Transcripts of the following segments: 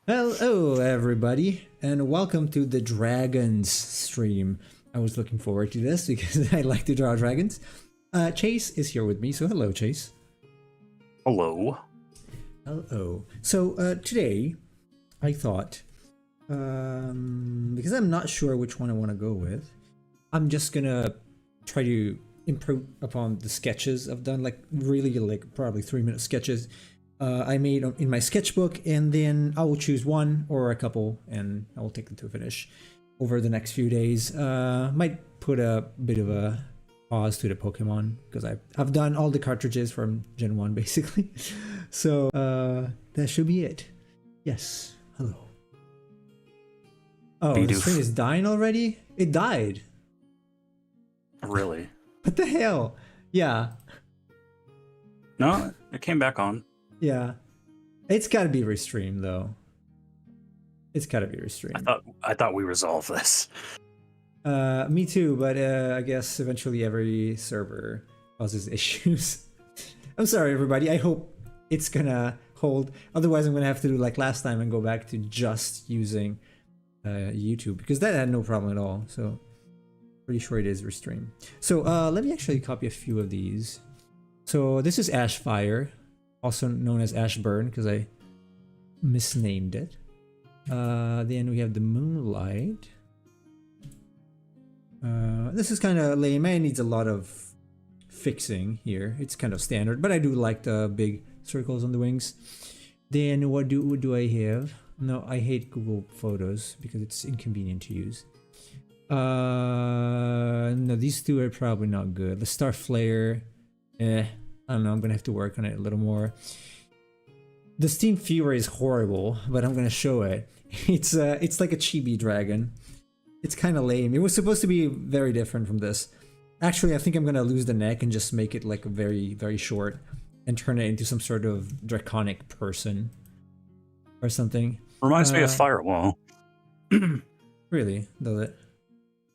Hello, everybody, and welcome to the Dragons stream. I was looking forward to this because I like to draw dragons. Chase is here with me, so hello, Chase. Hello. Hello. So today, I thought, because I'm not sure which one I want to go with, I'm just gonna try to improve upon the sketches I've done, like probably 3-minute sketches. I made in my sketchbook, and then I will choose one or a couple and I will take them to finish over the next few days. Might put a bit of a pause to the Pokemon because I've done all the cartridges from Gen 1 basically. So that should be it. Yes. Hello. Oh, the stream is dying already? It died. Really? What the hell? Yeah. No, it came back on. Yeah, it's got to be restreamed though. It's got to be restreamed. I thought we resolved this. Me too, but I guess eventually every server causes issues. I'm sorry, everybody. I hope it's gonna hold. Otherwise, I'm gonna have to do like last time and go back to just using YouTube because that had no problem at all. So pretty sure it is restreamed. So let me actually copy a few of these. So this is Ashfire, also known as Ashburn because I misnamed it. Then we have the Moonlight. This is kind of lame. It needs a lot of fixing here. It's kind of standard, but I do like the big circles on the wings. Then what do I have? No, I hate Google Photos because it's inconvenient to use. No, these two are probably not good. The Star Flare, I don't know, I'm gonna have to work on it a little more. The Steam Fever is horrible, but I'm gonna show it. It's like a chibi dragon. It's kind of lame. It was supposed to be very different from this. Actually, I think I'm gonna lose the neck and just make it like a very, very short and turn it into some sort of draconic person or something. Reminds me of Firewall. Really, does it?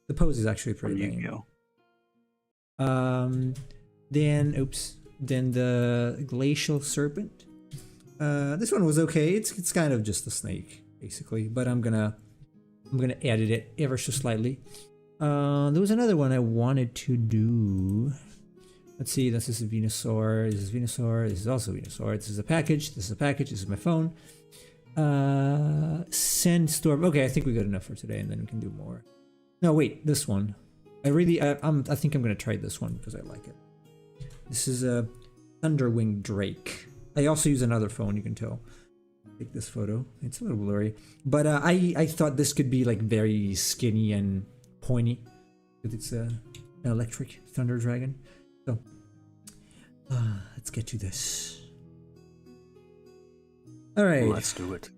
The pose is actually pretty lame. Then the Glacial Serpent. This one was okay. It's kind of just a snake basically, but I'm gonna edit it ever so slightly. There was another one I wanted to do. Let's see. This is a Venusaur. This is Venusaur. This is also Venusaur. This is a package. This is a package. This is my phone. Sandstorm. Okay, I think we got enough for today, and then we can do more. No, wait. This one. I think I'm gonna try this one because I like it. This is a Thunderwing Drake. I also use another phone, you can tell. Take this photo. It's a little blurry. But I thought this could be like very skinny and pointy. Because it's an electric Thunder Dragon. So, let's get to this. Alright. Let's do it.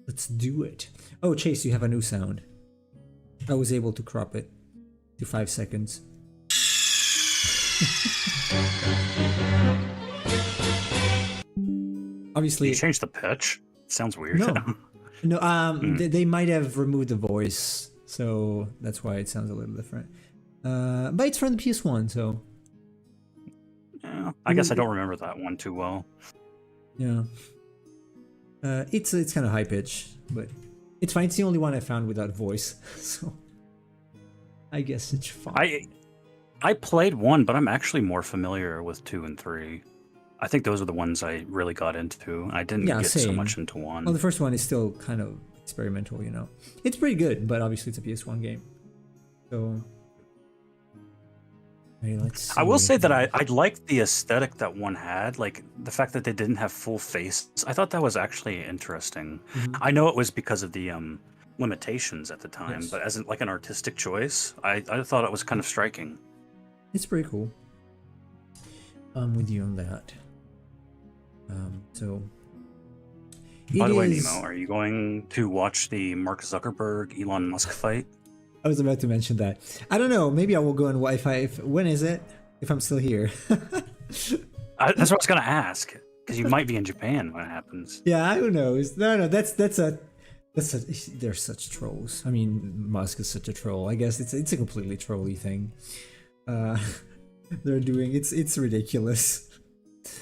Let's do it. Oh, Chase, you have a new sound. I was able to crop it to 5 seconds. Obviously, you changed the pitch. Sounds weird. No. They might have removed the voice, so that's why it sounds a little different. But it's from the PS1, so yeah. I guess I don't remember that one too well. Yeah. It's kind of high pitch, but it's fine. It's the only one I found without voice, so I guess it's fine. I played 1, but I'm actually more familiar with 2 and 3. I think those are the ones I really got into. I didn't get so much into 1. Well, the first one is still kind of experimental, you know. It's pretty good, but obviously it's a PS1 game. So, okay, let's see. I will say that I liked the aesthetic that 1 had, like the fact that they didn't have full face. I thought that was actually interesting. Mm-hmm. I know it was because of the limitations at the time, yes. But as like an artistic choice, I thought it was kind of striking. It's pretty cool. I'm with you on that. So. By the way, Nemo, are you going to watch the Mark Zuckerberg Elon Musk fight? I was about to mention that. I don't know. Maybe I will go on Wi-Fi. When is it? If I'm still here. That's what I was gonna ask, because you might be in Japan when it happens. Yeah, who knows? No. They're such trolls. I mean, Musk is such a troll. I guess it's a completely trolly thing. They're doing it's ridiculous.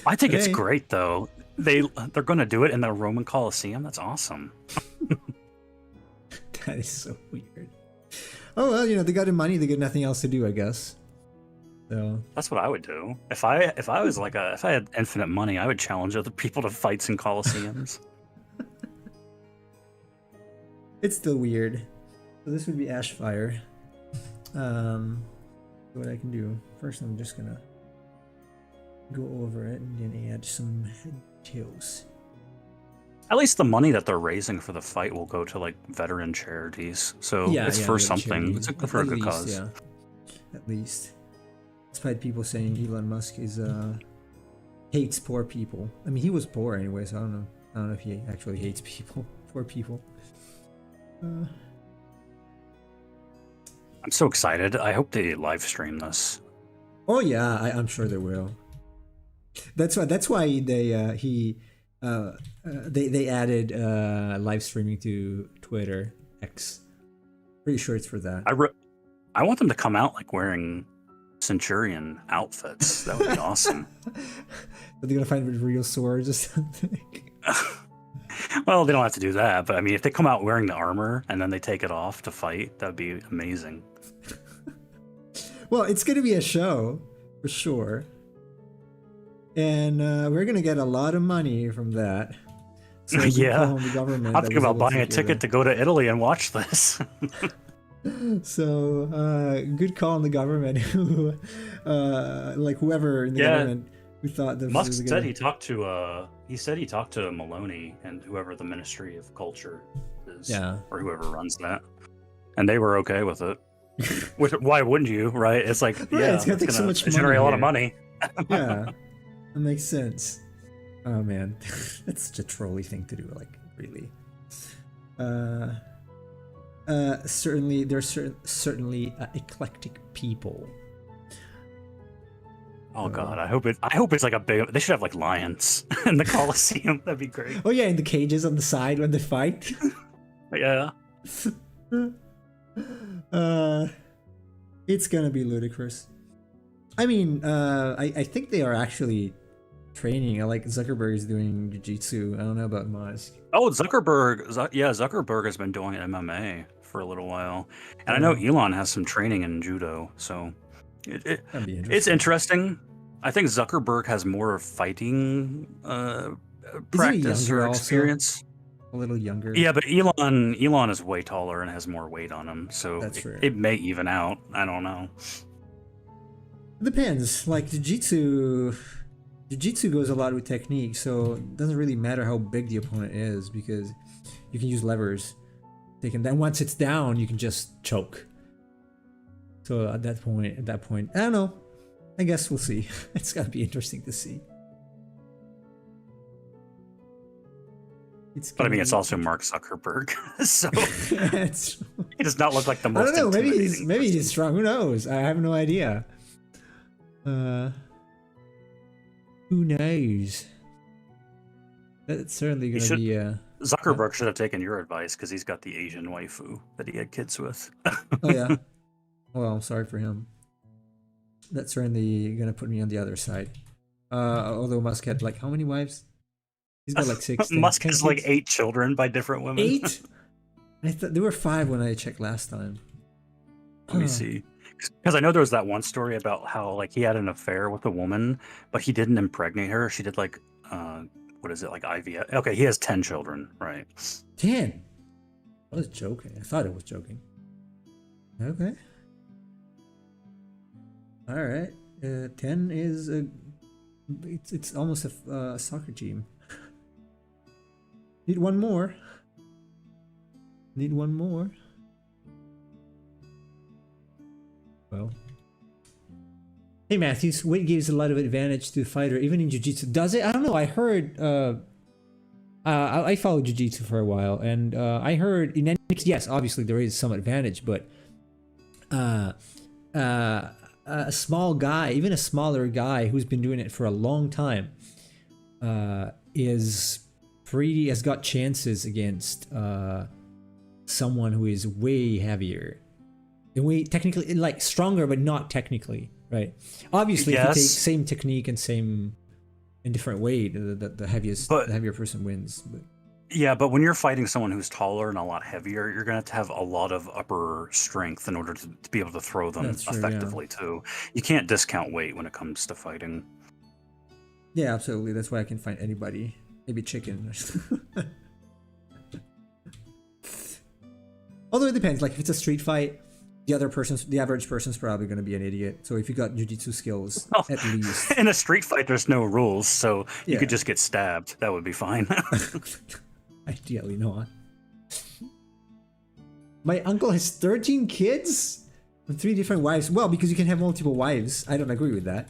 I think it's great though. They're gonna do it in the Roman Colosseum. That's awesome. That is so weird. Oh well, they got the money. They got nothing else to do, I guess. So that's what I would do if I was like if I had infinite money. I would challenge other people to fights in coliseums. It's still weird. So this would be Ashfire. What I can do first, I'm just gonna go over it and then add some details. At least the money that they're raising for the fight will go to like veteran charities. So it's for something. It's for a good cause. Yeah, at least. Despite people saying Elon Musk is hates poor people. I mean, he was poor anyway, so I don't know if he actually hates people, poor people. I'm so excited. I hope they live stream this. Oh yeah, I'm sure they will. That's why they added live streaming to Twitter X. Pretty sure it's for that. I want them to come out like wearing Centurion outfits. That would be awesome. Are they gonna find real swords or something? Well, they don't have to do that, but I mean, if they come out wearing the armor and then they take it off to fight, that'd be amazing. Well, it's gonna be a show for sure, and we're gonna get a lot of money from that. So yeah, the government I'm thinking about buying a ticket to go to Italy and watch this. So good call on the government who like whoever in the government who thought this Musk was said he talked to Maloney and whoever the Ministry of Culture is, or whoever runs that, and they were okay with it. Which, why wouldn't you, right? It's like it's gonna take so much money generate a lot of money. Yeah, that makes sense. Oh man, that's such a trolly thing to do, like really. Certainly there's certainly eclectic people. Oh god, I hope it's like a big. They should have like lions in the Coliseum. That'd be great. Oh yeah, in the cages on the side when they fight. Yeah. It's gonna be ludicrous. I mean, I think they are actually training. Like Zuckerberg is doing jiu-jitsu. I don't know about Musk. Oh, Zuckerberg has been doing MMA for a little while, and I know Elon has some training in judo. So it's interesting. I think Zuckerberg has more fighting practice or experience. Also? A little younger. Yeah, but Elon is way taller and has more weight on him, so it may even out. I don't know. It depends. Like jiu-jitsu goes a lot with technique, so it doesn't really matter how big the opponent is because you can use levers. Then once it's down, you can just choke. So at that point, I don't know. I guess we'll see. It's gotta be interesting to see. But I mean, it's also Mark Zuckerberg, so he does not look like the most. I don't know. Maybe he's strong. Who knows? I have no idea. Who knows? That's certainly going to be. Zuckerberg should have taken your advice because he's got the Asian waifu that he had kids with. Oh yeah. Well, sorry for him. That's certainly going to put me on the other side. Although Musk had like how many wives? He's got like 6. Musk has like 8 children by different women. 8? I thought there were 5 when I checked last time. Let me see. Because I know there was that one story about how like he had an affair with a woman, but he didn't impregnate her. She did like, what is it, like IVF? Okay, he has 10 children, right? 10? I was joking. I thought I was joking. Okay. All right. 10 is it's almost a soccer team. Need one more. Well. Hey Matthews, weight gives a lot of advantage to the fighter, even in jiu-jitsu. Does it? I don't know. I heard. I followed jiu-jitsu for a while, and I heard in any case, yes, obviously there is some advantage, but a small guy, even a smaller guy who's been doing it for a long time, has got chances against someone who is way heavier and way technically like stronger, but not technically, right? Obviously, if you take same technique and different weight, the heavier person wins. But Yeah, but when you're fighting someone who's taller and a lot heavier, you're going to have a lot of upper strength in order to be able to throw them That's true, yeah. effectively too. You can't discount weight when it comes to fighting. Yeah, absolutely. That's why I can fight anybody. Maybe chicken. Although it depends. Like if it's a street fight, the average person's probably going to be an idiot. So if you got jujitsu skills, Well, at least. in a street fight, there's no rules, so you Yeah. could just get stabbed. That would be fine. Ideally not. My uncle has 13 kids and 3 different wives. Well, because you can have multiple wives. I don't agree with that.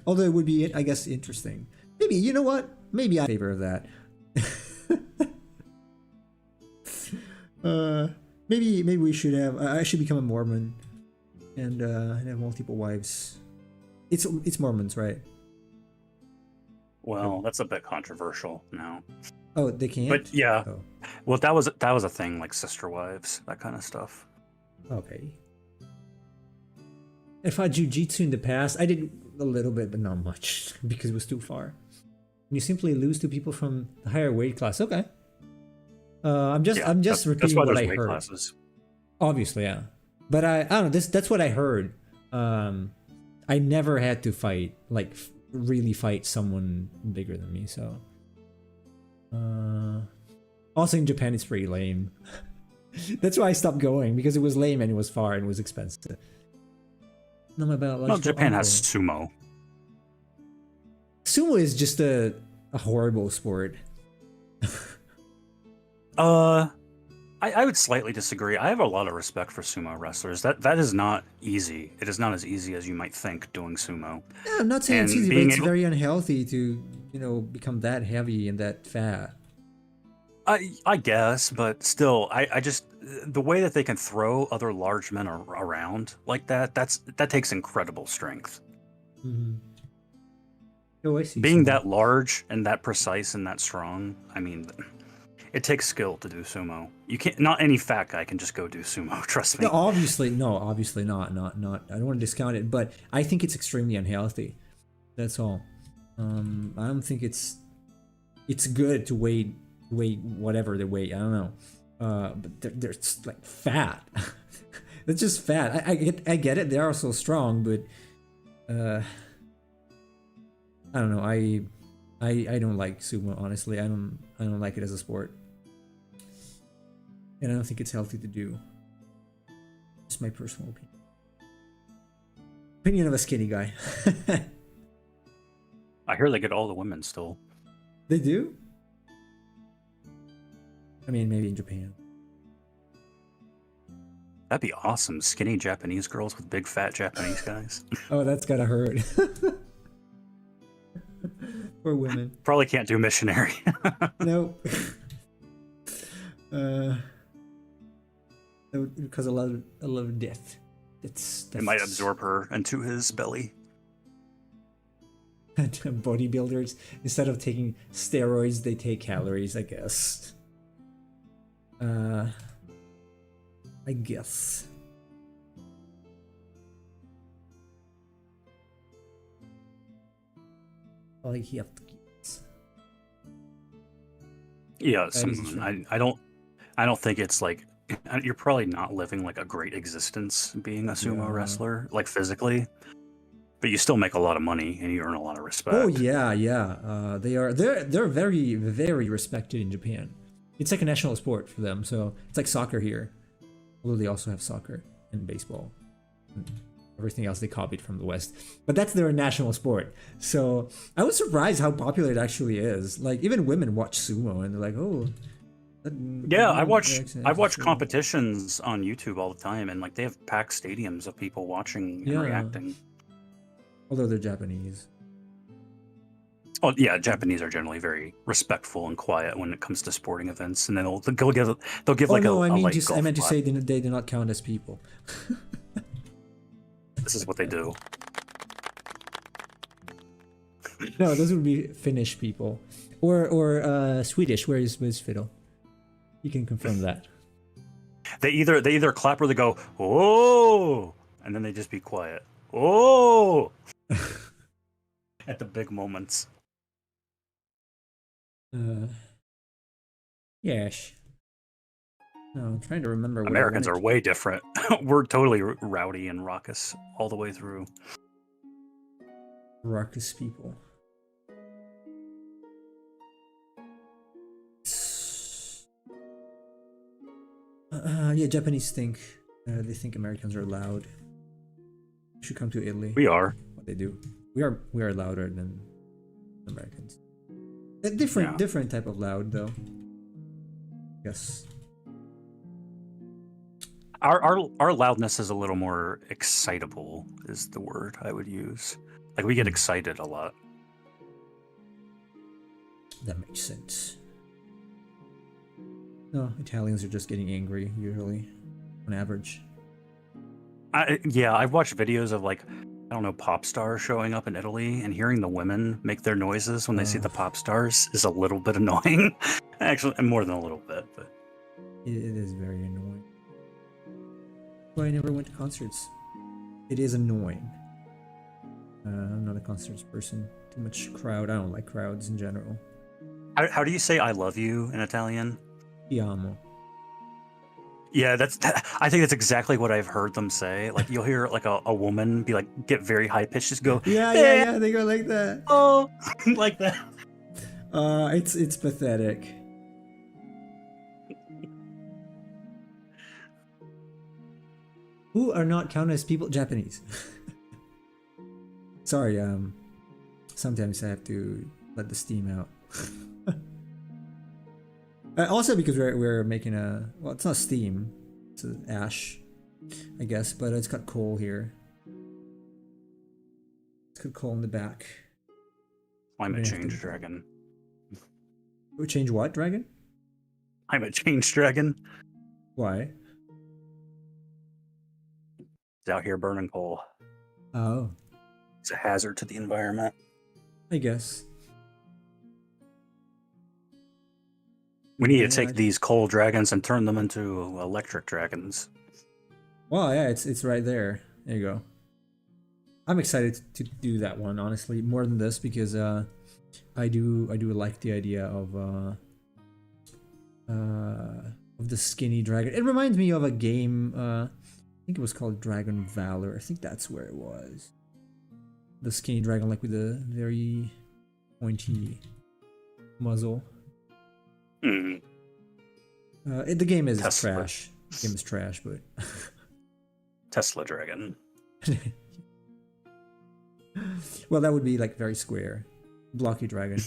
Although it would be, I guess, interesting. Maybe, you know what? Maybe I'm in favor of that. Maybe we should have. I should become a Mormon and have multiple wives. It's Mormons, right? Well, that's a bit controversial now. Oh, they can't. But yeah, Oh, well, that was a thing, like sister wives, that kind of stuff. okay. I fought jujitsu in the past. I did a little bit, but not much because it was too far. You simply lose to people from the higher weight class. Okay. I'm just That's repeating why what there's I weight heard. classes. Obviously, yeah. But I don't know. That's what I heard. I never had to fight really fight someone bigger than me. So, also in Japan, it's pretty lame. That's why I stopped going because it was lame and it was far and it was expensive. No, my biological Well, Japan uncle. has sumo. Sumo is just a horrible sport. I would slightly disagree. I have a lot of respect for sumo wrestlers. That is not easy. It is not as easy as you might think doing sumo. Yeah, I'm not saying it's And easy, but being it's able- very unhealthy to become that heavy and that fat. I guess, but still, I just the way that they can throw other large men around like that takes incredible strength. Mm-hmm. Oh, I see. Being Sumo. that large and that precise and that strong, I mean, it takes skill to do sumo. You can't. Not any fat guy can just go do sumo. Trust me. No, obviously not. I don't want to discount it, but I think it's extremely unhealthy. That's all. I don't think it's good to weigh whatever they weigh. I don't know. But they're just like fat. It's just fat. I get it. They are so strong, but I don't know. I don't like sumo, honestly. I don't like it as a sport. And I don't think it's healthy to do. Just my personal opinion. Opinion of a skinny guy. I hear they get all the women still. They do? I mean, maybe in Japan. That'd be awesome. Skinny Japanese girls with big fat Japanese guys. Oh, that's gotta hurt. For women. Probably can't do missionary. Nope. That would cause a lot of death. That's It might absorb her into his belly. Bodybuilders, instead of taking steroids, they take calories, I guess. I guess. All you have to get. Yeah, That is true. I don't think it's like you're probably not living like a great existence being a sumo Yeah. wrestler, like physically, but you still make a lot of money and you earn a lot of respect. Oh yeah. They're very very respected in Japan. It's like a national sport for them. So it's like soccer here, although they also have soccer and baseball. And everything else they copied from the West, but that's their national sport. So I was surprised how popular it actually is. Like even women watch sumo and they're like, oh. Yeah, I watch sumo. competitions on YouTube all the time, and like they have packed stadiums of people watching and Yeah. reacting. Although they're Japanese. Oh yeah, Japanese are generally very respectful and quiet when it comes to sporting events, and then they'll give Oh like no, a I mean light just I golf meant to clap. say they do not count as people. This is what they do. No, those would be Finnish people, or Swedish. Where is Fiddle? You can confirm that. They either clap or they go oh, and then they just be quiet. Oh, at the big moments. Yes. No, I'm trying to remember what Americans I are wanted. way different. We're totally rowdy and raucous all the way through. Raucous people. Yeah, Japanese think they think Americans are loud. You should come to Italy. We are. What they do. We are louder than Americans. A Yeah. different type of loud though. Yes. Our loudness is a little more excitable, is the word I would use. Like we get excited a lot. That makes sense. No, Italians are just getting angry usually, on average. Yeah, I've watched videos of like, I don't know, pop stars showing up in Italy, and hearing the women make their noises when they see the pop stars is a little bit annoying. Actually, more than a little bit, but It is very annoying. Well, I never went to concerts. It is annoying. I'm not a concerts person. Too much crowd. I don't like crowds in general. how do you say "I love you" in Italian? Ti amo. Yeah, I think that's exactly what I've heard them say. Like you'll hear like a woman be like, get very high pitched, just go, Yeah. They go like that. oh, like that. It's pathetic. Who are not counted as people? Japanese. Sorry. Sometimes I have to let the steam out. Also because we're making well, it's not steam, it's an ash, I guess, but it's got coal here. It's got coal in the back. Climate change dragon. Change what, dragon? Climate change dragon. Why? It's out here burning coal. Oh, It's a hazard to the environment. I guess. We need to take these coal dragons and turn them into electric dragons. Well, yeah, it's right there. There you go. I'm excited to do that one, honestly, more than this, because I do like the idea of the skinny dragon. It reminds me of a game. I think it was called Dragon Valor. I think that's where it was. The skinny dragon, like with the very pointy muzzle. Mm. The game is Tesla. trash. The game is trash, but Tesla dragon. well, that would be like very square, blocky dragon.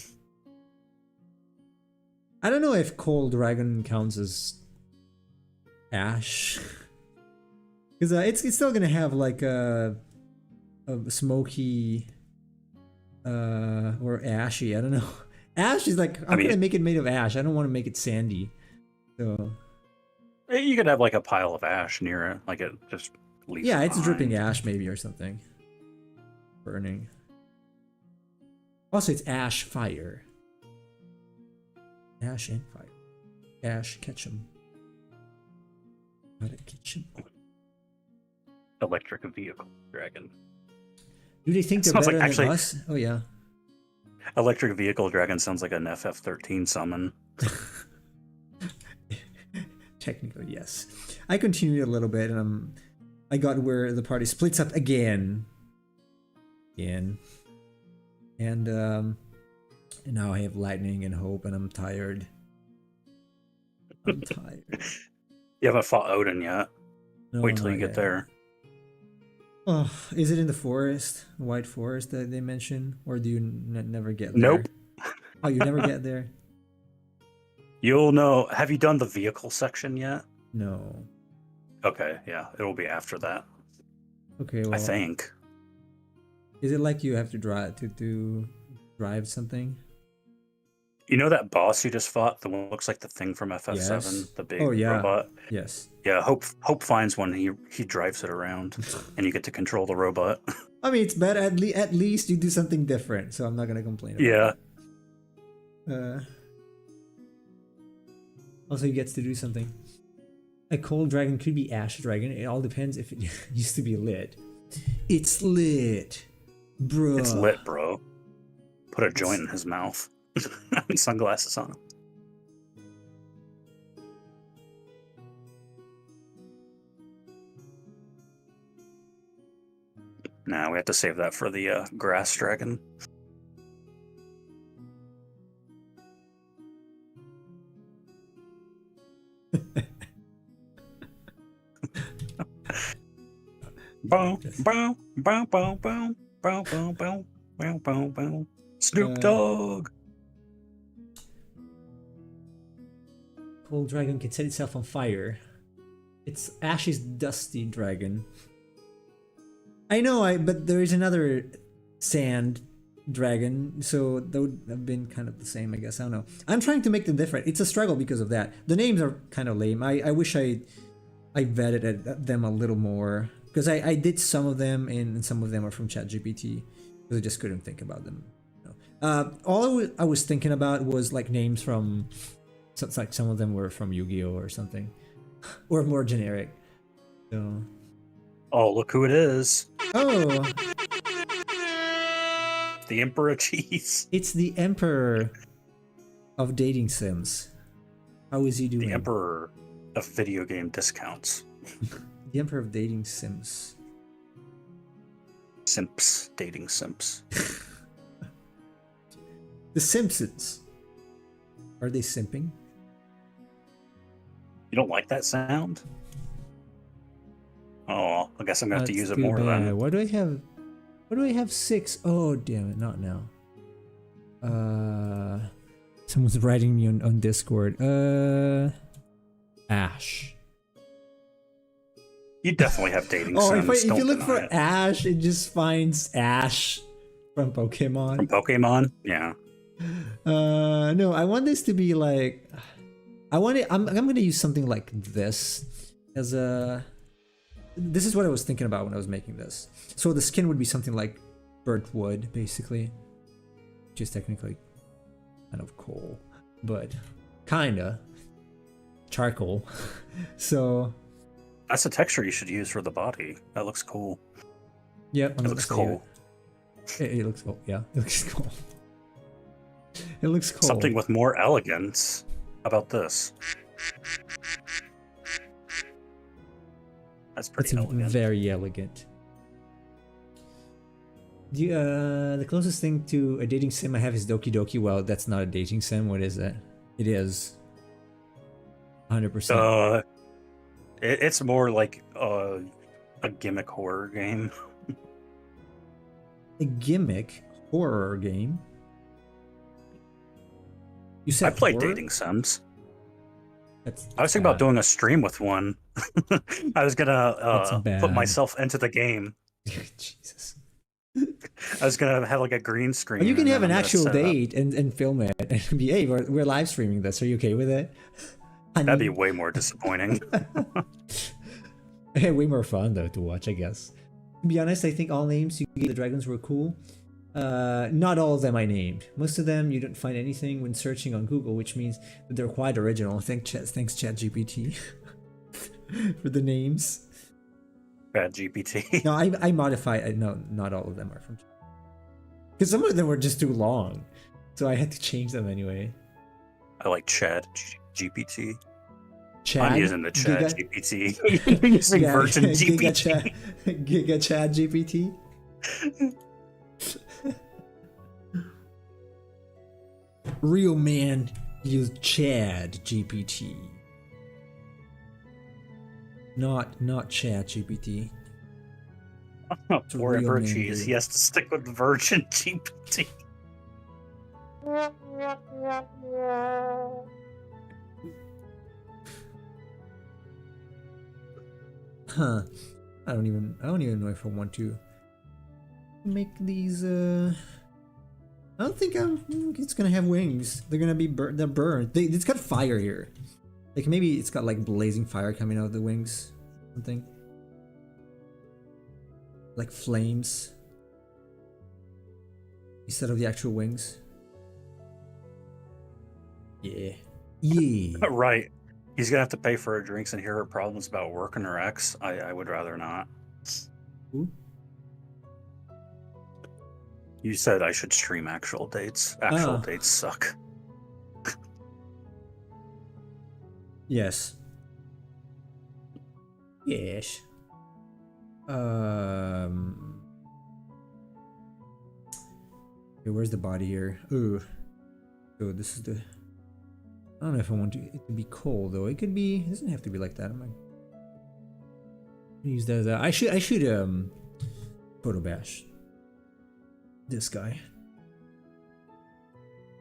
I don't know if coal dragon counts as ash, because it's still gonna have like a smoky or ashy. I don't know. Ash is like I'm gonna make it made of ash. I don't want to make it sandy. So you could have like a pile of ash near it, like it just leaves. yeah, it's behind. dripping ash maybe or something. Burning. Also, it's ash fire. Ash and fire. Ash Ketchum. Gotta catch 'em. Electric vehicle dragon. Do they think they're Sounds better like- than actually- us? Oh yeah. Electric vehicle dragon sounds like an FF13 summon. Technically, yes. I continued a little bit, and I got where the party splits up again. And now I have lightning and hope, and I'm tired. I'm tired. You haven't fought Odin yet. No, Wait till not you get yet. there. Oh, is it in the forest, White Forest that they mention, or do you never get there? Nope. Oh, you never get there? You'll know. Have you done the vehicle section yet? No. Okay, yeah, it'll be after that. Okay, well, I think. Is it like you have to drive something? You know that boss you just fought? The one that looks like the thing from FF7, Yes. the big Oh, yeah. robot. Yes. Yeah, Hope finds one. He drives it around, and you get to control the robot. I mean, it's better. At least you do something different, so I'm not gonna complain about Yeah. it. Also, he gets to do something. A cold dragon could be ash dragon. It all depends if it used to be lit. It's lit, bro. It's lit, bro. Put a joint in his mouth. And sunglasses on him. Nah, we have to save that for the grass dragon. Boom, boom, boom, boom, boom, boom, boom, boom, boom, boom, boom. Snoop Dogg. Cold dragon can set itself on fire. It's Ash's dusty dragon. I know, but there is another sand dragon, so that would have been kind of the same, I guess. I don't know. I'm trying to make them different. It's a struggle because of that. The names are kind of lame. I wish I vetted them a little more, because I did some of them, and some of them are from ChatGPT, because I just couldn't think about them. All I was thinking about was like names from, so it's like some of them were from Yu-Gi-Oh or something, or more generic. So. Oh, look who it is! Oh, the Emperor Cheese. It's the Emperor of dating sims. How is he doing? The Emperor of video game discounts. The Emperor of dating sims. Simps. Dating simps. The Simpsons. Are they simping? You don't like that sound? Oh, I guess I'm gonna have to use it more then. Why do I have 6? Oh damn it, not now. Someone's writing me on Discord. Ash. You definitely have dating sims. sims. If you look for Ash, it just finds Ash from Pokemon. From Pokemon? Yeah. No, I want this to be like, I'm gonna use something like this as a. This is what I was thinking about when I was making this. So the skin would be something like burnt wood, basically, which is technically kind of coal, but kinda charcoal. So that's a texture you should use for the body. That looks cool. Yep, it looks cool. It looks cool. Yeah, it looks cool. It looks cool. Something with more elegance. How about this? That's pretty elegant. Very elegant. The closest thing to a dating sim I have is Doki Doki. Well, that's not a dating sim. What is that? It is. 100%. It's more like a gimmick horror game. A gimmick horror game? You said I played horror? dating sims. I was thinking about doing a stream with one. I was gonna put myself into the game. Jesus. I was gonna have like a green screen. You can have an actual date and film it and be, hey, we're live streaming this. Are you okay with it? That'd be way more disappointing. Way more fun though to watch, I guess. To be honest, I think all names you gave the dragons were cool. Not all of them I named. Most of them you don't find anything when searching on Google, which means that they're quite original. Thanks ChatGPT for the names. Bad GPT. No, I modified. No, not all of them are from. Because some of them were just too long, so I had to change them anyway. I like Chad GPT. Chad? I'm using the Chad GPT. You're using Virgin GPT. Giga Chad GPT. Real man use Chad GPT. Not Chad GPT. Poor Emperor Cheese. He has to stick with Virgin GPT. Huh. I don't even know if I want to make these I don't think it's gonna have wings. They're gonna be they're burned. It's got fire here. Like maybe it's got like blazing fire coming out of the wings. Something. Like flames. Instead of the actual wings. Yeah. Yeah. Right. He's gonna have to pay for her drinks and hear her problems about work and her ex. I would rather not. Ooh. You said I should stream actual dates. Actual dates suck. Yes. Yes. Okay, where's the body here? Ooh. So this is the... I don't know if I want it to be cold though. It could be... It doesn't have to be like that. I'm gonna use that. I should photo bash this guy.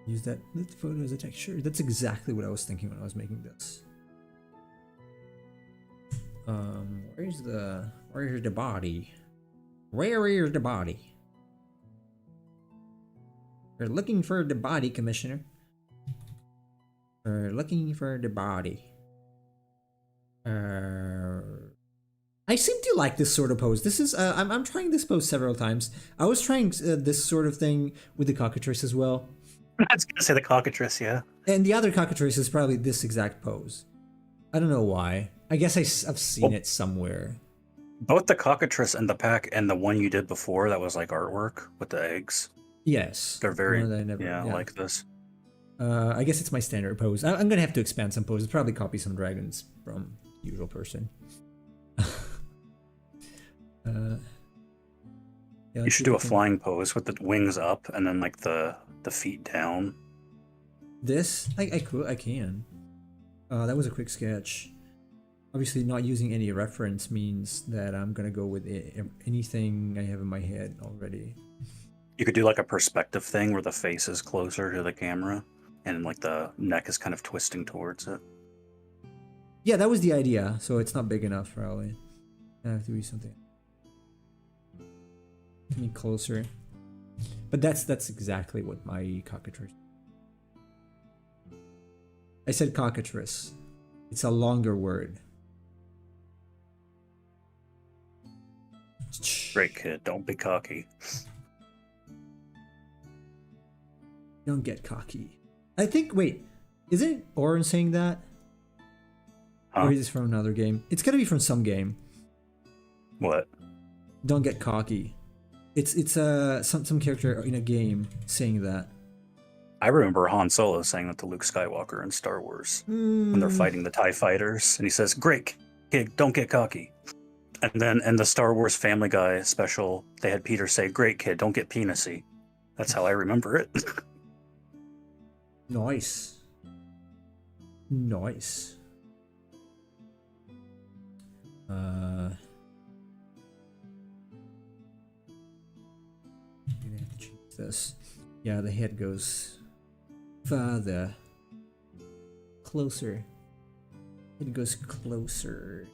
Use that photo as a texture. That's exactly what I was thinking when I was making this. Where's the body? Where is the body? We're looking for the body, Commissioner. We're looking for the body. I seem to like this sort of pose. This is I'm trying this pose several times. I was trying this sort of thing with the cockatrice as well. I was gonna say the cockatrice, yeah. And the other cockatrice is probably this exact pose. I don't know why. I guess I've seen it somewhere. Both the cockatrice and the pack and the one you did before that was like artwork with the eggs. Yes. They're very, yeah, like this. I guess it's my standard pose. I'm gonna have to expand some poses. Probably copy some dragons from usual person. Yeah, you should do a flying pose with the wings up and then like the feet down. This? I can. That was a quick sketch. Obviously, not using any reference means that I'm gonna go with anything I have in my head already. You could do like a perspective thing where the face is closer to the camera and like the neck is kind of twisting towards it. Yeah, that was the idea. So it's not big enough, probably. I have to do something. Any closer. But that's exactly what my cockatrice. I said cockatrice. It's a longer word. Great kid, don't be cocky. Don't get cocky. I think, wait, isn't Oren saying that? Huh? Or is this from another game? It's gotta be from some game. What? Don't get cocky. It's some character in a game saying that. I remember Han Solo saying that to Luke Skywalker in Star Wars when they're fighting the TIE fighters, and he says, "Great kid, don't get cocky." And then in the Star Wars Family Guy special, they had Peter say, "Great kid, don't get penisy." That's how I remember it. Nice. Nice. I'm gonna have to change this. Yeah, the head goes farther. Closer. It goes closer.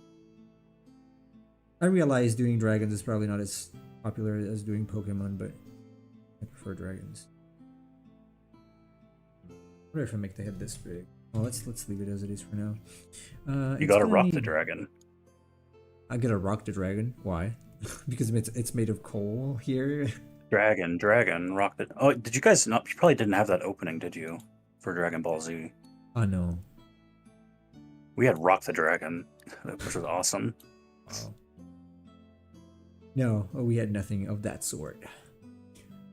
I realize doing dragons is probably not as popular as doing Pokemon, but I prefer dragons. I wonder if I make the head this big. Oh, let's leave it as it is for now. You gotta rock the dragon. I gotta rock the dragon. Why? Because it's made of coal here. Dragon, rock the... Oh, did you guys not... You probably didn't have that opening, did you? For Dragon Ball Z. Oh, no. We had Rock the Dragon, which was awesome. Wow. No, we had nothing of that sort.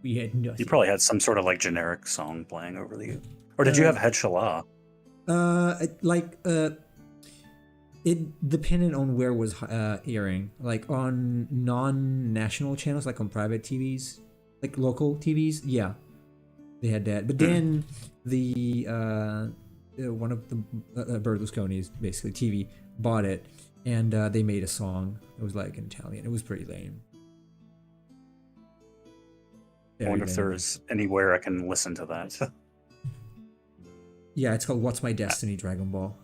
We had nothing. You probably had some sort of like generic song playing over the... Or did you have Het Shala? It depended on where it was airing. Like on non-national channels, like on private TVs, like local TVs, yeah, they had that. But then the one of the Berlusconi's basically TV bought it, and they made a song. It was like in Italian. It was pretty lame. I wonder if there's anywhere I can listen to that. Yeah, it's called "What's My Destiny?" Dragon Ball.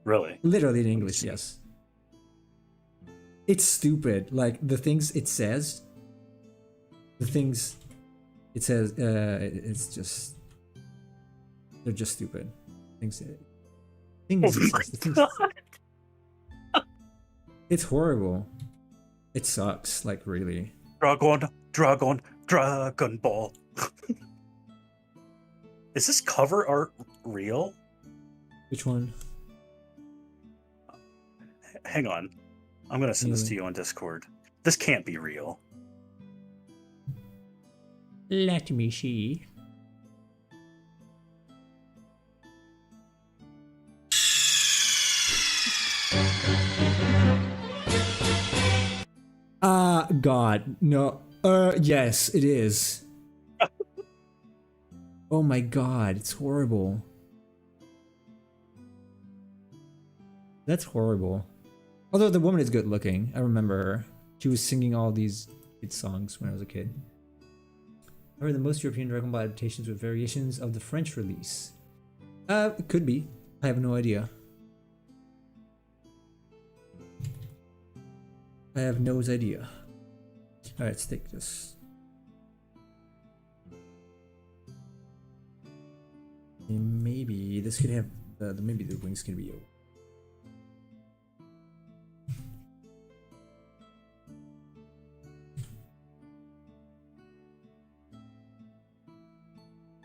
Really? Literally in English, yes. It's stupid. Like the things it says. The things it says. It's just. They're just stupid. Things. It's horrible. It sucks. Like really. Dragon Ball. Is this cover art real? Which one? Hang on. I'm going to send this to you on Discord. This can't be real. Let me see. God. No. Yes, it is. Oh my god, it's horrible. That's horrible. Although the woman is good looking. I remember her. She was singing all these hit songs when I was a kid. However, the most European Dragon Ball adaptations with variations of the French release. It could be. I have no idea. I have no idea. Alright, let's take this. And maybe this could have maybe the wings can be open.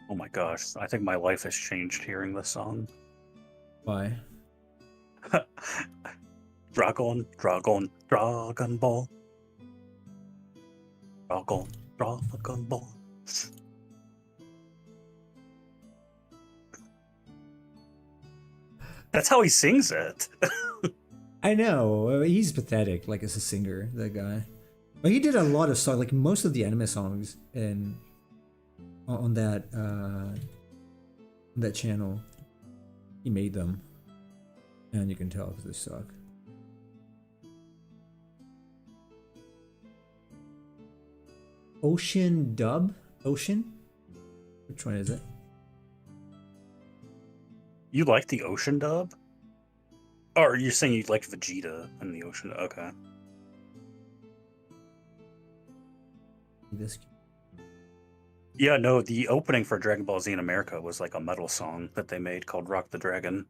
Oh my gosh, I think my life has changed hearing this song. Why? Dragon, Dragon, Dragon Ball. Dragon, Dragon Ball. That's how he sings it. I know. He's pathetic, like as a singer, that guy. But he did a lot of songs, like most of the anime songs and on that channel. He made them. And you can tell if they suck. Ocean dub? Ocean? Which one is it? You like the Ocean dub? Or you're saying you like Vegeta in the Ocean? Okay. This. Yeah, no, the opening for Dragon Ball Z in America was like a metal song that they made called Rock the Dragon.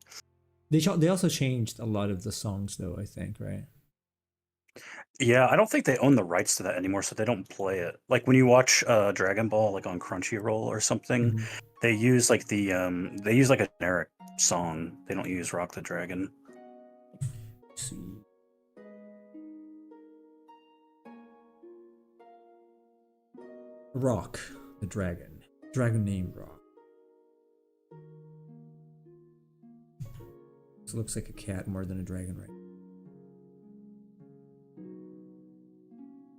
They also changed a lot of the songs, though, I think, right? Yeah, I don't think they own the rights to that anymore, so they don't play it. Like when you watch Dragon Ball, like on Crunchyroll or something, they use like they use like a generic song. They don't use Rock the Dragon. Let's see. Rock the Dragon. Dragon named Rock. This looks like a cat more than a dragon, right?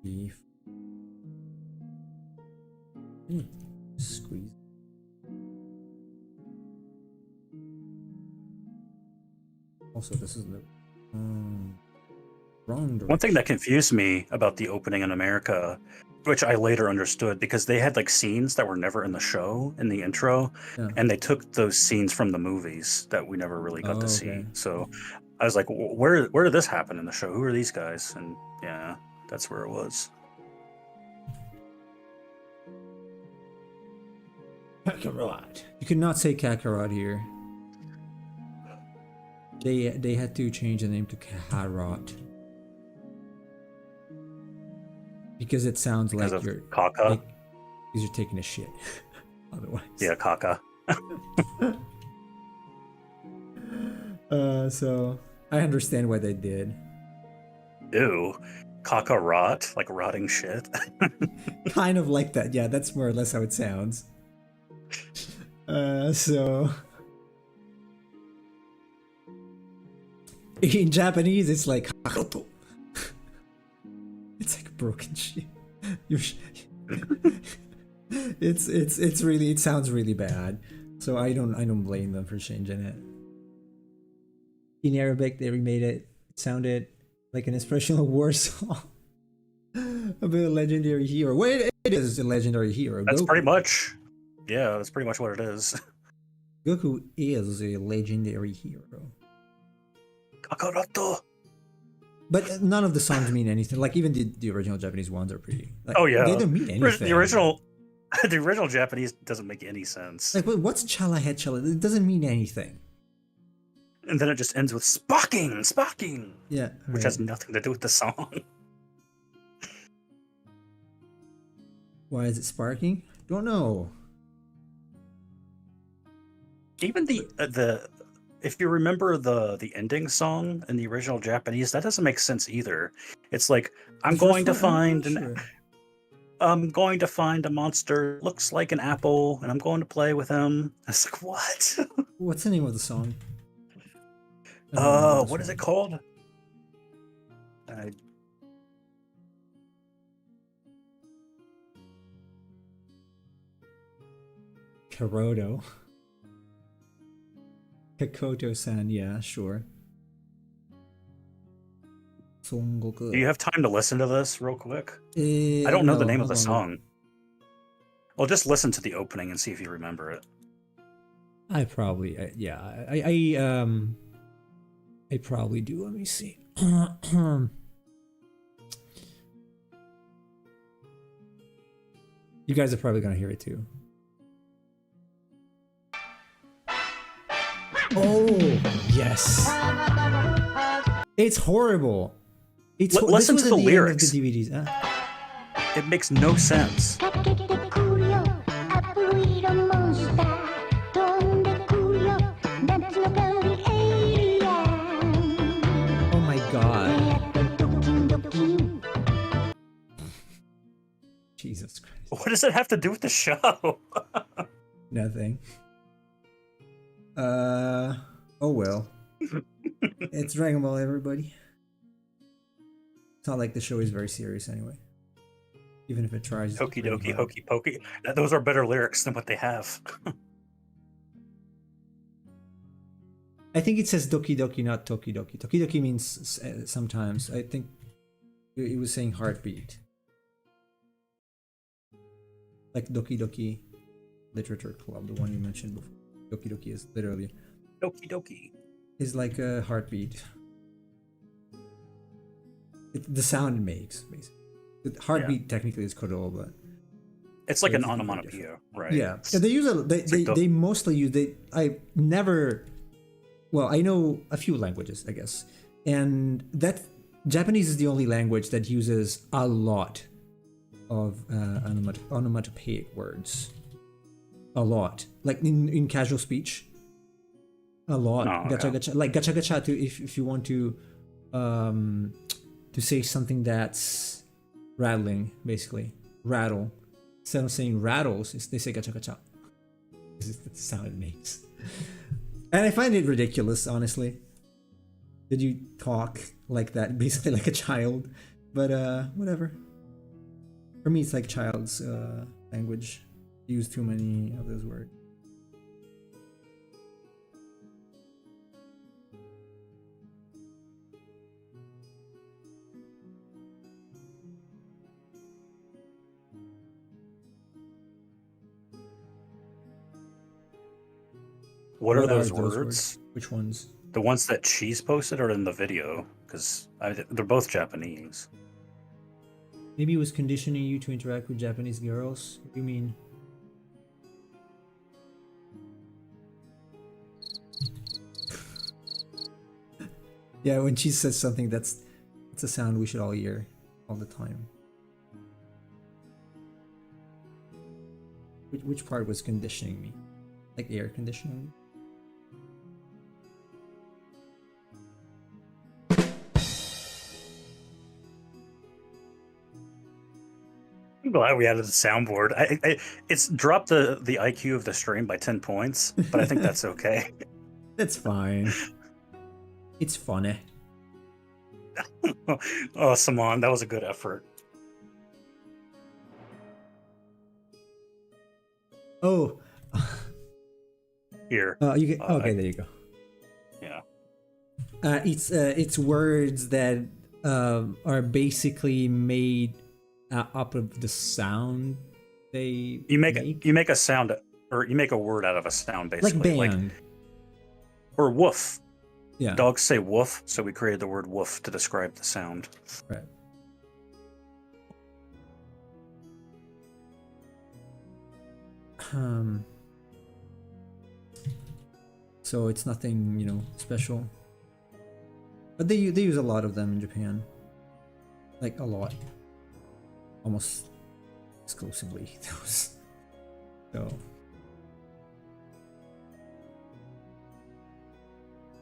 Beef. Squeeze. Also, this is the wrong direction. One thing that confused me about the opening in America, which I later understood, because they had like scenes that were never in the show in the intro, and they took those scenes from the movies that we never really got to see. So I was like, where did this happen in the show? Who are these guys? And yeah, that's where it was. Kakarot. You could not say Kakarot here. They had to change the name to Kakarot. Because it sounds like you're Kaka. because you're taking a shit. Otherwise. Yeah, Kaka. So I understand why they did. Ew. Kakarot, like rotting shit. Kind of like that. Yeah, that's more or less how it sounds. So in Japanese it's like Hakoto. It's like broken shit. It's really, it sounds really bad. So I don't blame them for changing it. In Arabic they remade it. It sounded like an inspirational war song about a legendary hero. Well, it is a legendary hero. That's Goku. pretty much. Yeah, that's pretty much what it is. Goku is a legendary hero. Kakaroto. But none of the songs mean anything. Like even the original Japanese ones are pretty. Like, oh yeah, they don't mean anything. The original Japanese doesn't make any sense. Like what's Chala Head Chala? It doesn't mean anything. And then it just ends with Spocking. Yeah, which has nothing to do with the song. Why is it sparking? Don't know. Even the if you remember the ending song in the original Japanese, that doesn't make sense either. It's like I'm going to find a monster looks like an apple, and I'm going to play with him. It's like what? What's the name of the song? What is it called? Karoto. Kakoto-san, yeah, sure. Songoku. Do you have time to listen to this real quick? I don't know the name of the song. Well, just listen to the opening and see if you remember it. I probably, yeah, I probably do. Let me see. You guys are probably gonna hear it too. Oh yes, it's horrible. Listen to the lyrics. The DVDs. It makes no sense. Oh my god. Jesus Christ. What does it have to do with the show? Nothing. Oh well. It's Dragon Ball, everybody. It's not like the show is very serious anyway. Even if it tries. Hokey dokey, hokey pokey. Those are better lyrics than what they have. I think it says Doki Doki, not Toki Doki. Toki Doki means sometimes. I think it was saying heartbeat. Like Doki Doki Literature Club, the one you mentioned before. Doki Doki is literally. Doki Doki. Is like a heartbeat. The sound it makes, basically. The heartbeat technically is Kodo, but it's like an onomatopoeia, right? Yeah, they use they mostly use I never. Well, I know a few languages, I guess, and that Japanese is the only language that uses a lot of onomatopoeic words. A lot, like in casual speech. A lot. Gacha gacha, like gacha gacha. If you want to say something that's rattling, basically rattle. Instead of saying rattles, they say gacha gacha. This is the sound it makes. And I find it ridiculous, honestly. Did you talk like that, basically like a child? But whatever. For me, it's like child's language. Use too many of those words. What are those words? Which ones? The ones that Cheese posted or in the video? Because they're both Japanese. Maybe it was conditioning you to interact with Japanese girls. What do you mean? Yeah, when she says something, that's a sound we should all hear all the time. Which part was conditioning me? Like air conditioning? I'm glad we added the soundboard. It's dropped the IQ of the stream by 10 points, but I think that's okay. That's fine. It's funny. Oh, Simon, that was a good effort. Oh. Here. You get, okay, there you go. Yeah. It's words that are basically made up of the sound they you make a sound, or you make a word out of a sound, basically. Like band. Or woof. Yeah. Dogs say woof, so we created the word woof to describe the sound. Right. So it's nothing, special. But they use a lot of them in Japan. Like a lot. Almost exclusively those. So.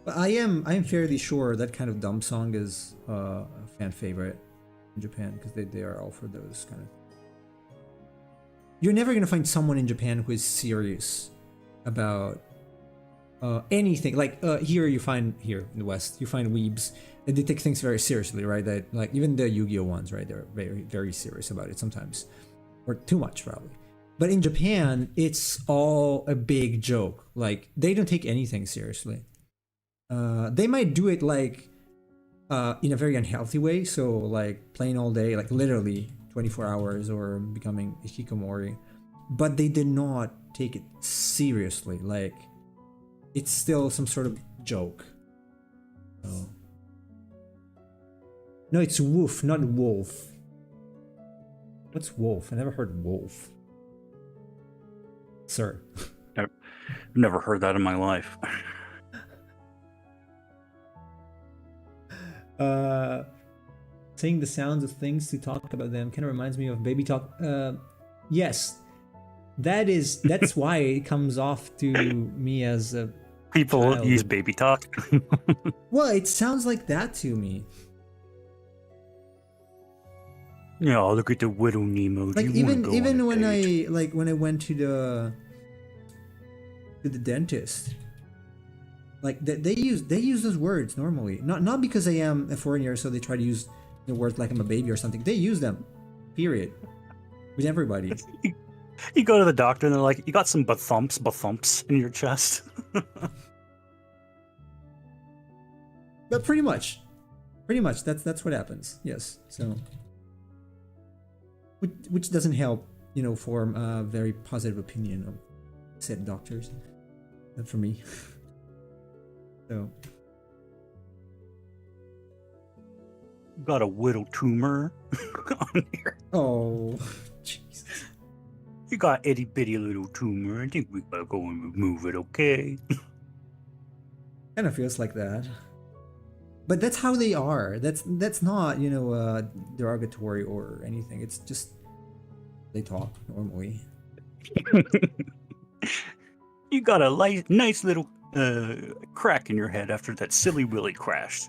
But I am fairly sure that kind of dumb song is a fan favorite in Japan, because they are all for those kind of. You're never gonna find someone in Japan who is serious about anything. Like here in the West, you find weebs and they take things very seriously, right? That like even the Yu-Gi-Oh ones, right? They're very, very serious about it sometimes, or too much probably. But in Japan, it's all a big joke. Like they don't take anything seriously. They might do it like in a very unhealthy way. So like playing all day, like literally 24 hours, or becoming a hikikomori. But they did not take it seriously. Like it's still some sort of joke. So. No, it's woof, not wolf. What's wolf? I never heard wolf. Sir. I've never heard that in my life. Saying the sounds of things to talk about them kind of reminds me of baby talk. Yes, that's why it comes off to me as a People child. use baby talk. Well, it sounds like that to me. Yeah, look at the widow Nemo. Like even when I went to the dentist, like they use those words normally. Not because I am a foreigner, so they try to use the words like I'm a baby or something. They use them, period, with everybody. You go to the doctor and they're like, "You got some bathumps in your chest." But pretty much, that's what happens. Yes, so. Which doesn't help, form a very positive opinion of said doctors. For me. So. You got a widow tumor on here. Oh, jeez. You got itty bitty little tumor. I think we gotta go and remove it, okay? Kind of feels like that. But that's how they are. That's not, derogatory or anything. It's just they talk normally. You got a nice little crack in your head after that silly Willy crashed.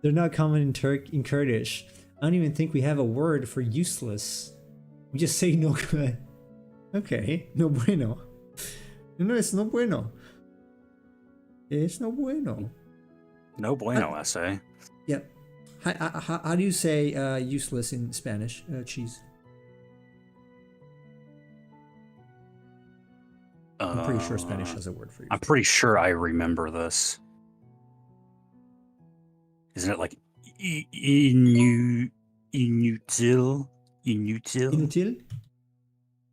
They're not common in Kurdish. I don't even think we have a word for useless. We just say no good. Okay, no bueno. No, it's no bueno. It's no bueno. No bueno, I say. Yep. How do you say useless in Spanish? Cheese. I'm pretty sure Spanish has a word for you. I'm pretty sure I remember this. Isn't it like inutil? Inutil?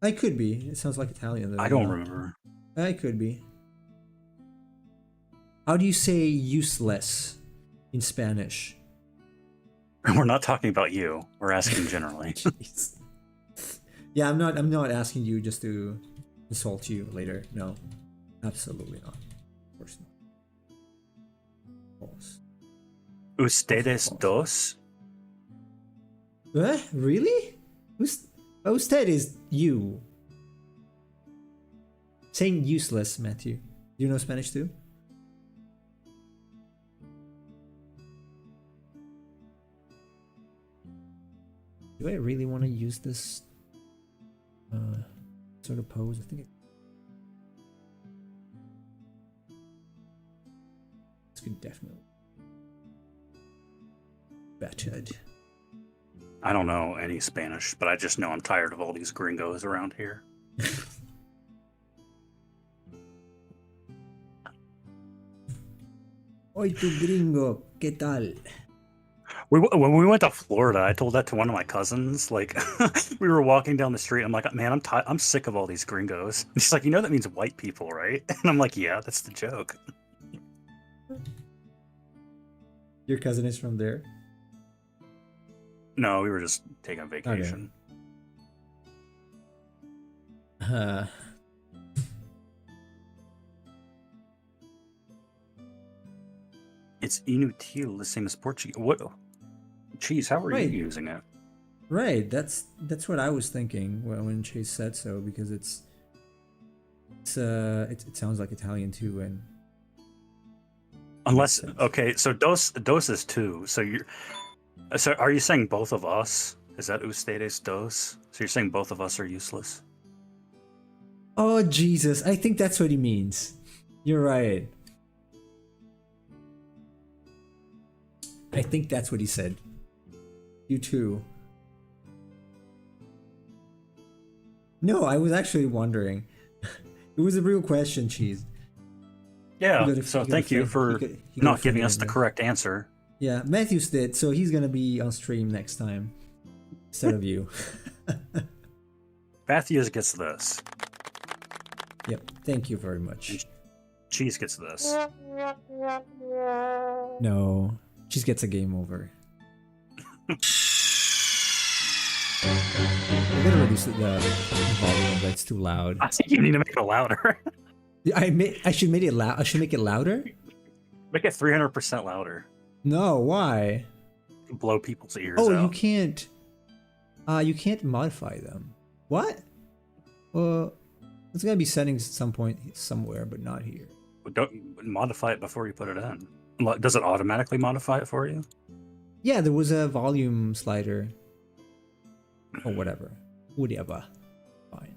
I could be. It sounds like Italian though. I don't remember. I could be. How do you say useless in Spanish? We're not talking about you. We're asking generally. Jeez. Yeah, I'm not asking you just to insult you later. No, absolutely not. Of course not. False. Ustedes dos? What? Really? Usted is you. Saying useless, Matthew. Do you know Spanish too? Do I really want to use this sort of pose? I think this could definitely bettered. I don't know any Spanish, but I just know I'm tired of all these gringos around here. Oy, tu gringo, ¿qué tal? When we went to Florida, I told that to one of my cousins. Like, we were walking down the street. I'm like, man, I'm sick of all these gringos. And she's like, that means white people, right? And I'm like, yeah, that's the joke. Your cousin is from there? No, we were just taking a vacation. Okay. It's inutil, the same as Portuguese. What? Jeez, how are you using it? Right, that's what I was thinking when Chase said so, because it sounds like Italian too, and unless okay, so dos is two. So are you saying both of us? Is that ustedes dos? So you're saying both of us are useless? Oh Jesus, I think that's what he means. You're right. I think that's what he said. You too. No, I was actually wondering. It was a real question, Cheese. Yeah, so thank you for not giving us the correct answer. Yeah, Matthews did, so he's gonna be on stream next time instead of you. Matthews gets this. Yep, thank you very much. Cheese gets this. No, Cheese gets a game over. I'm gonna reduce the volume, but it's too loud. I think you need to make it louder. I should make it loud. I should make it louder. Make it 300% louder. No, why? Blow people's ears. Oh, out. you can't. You can't modify them. What? It's gonna be settings at some point somewhere, but not here. Don't modify it before you put it in. Does it automatically modify it for you? Yeah, there was a volume slider. Or whatever. Whatever. Fine.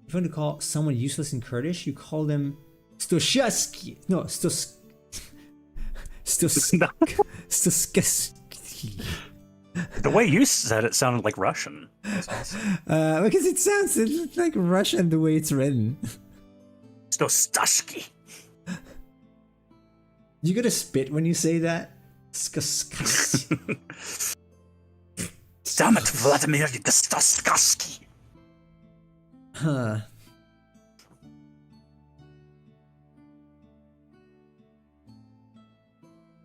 If you want to call someone useless in Kurdish, you call them Stoshaski. No, Stoskaski. The way you said it sounded like Russian. That's awesome. Because it sounds like Russian the way it's written. Stostashki. You gotta spit when you say that? Stoskaski. Damn it, Vladimir Stoskaski. Huh.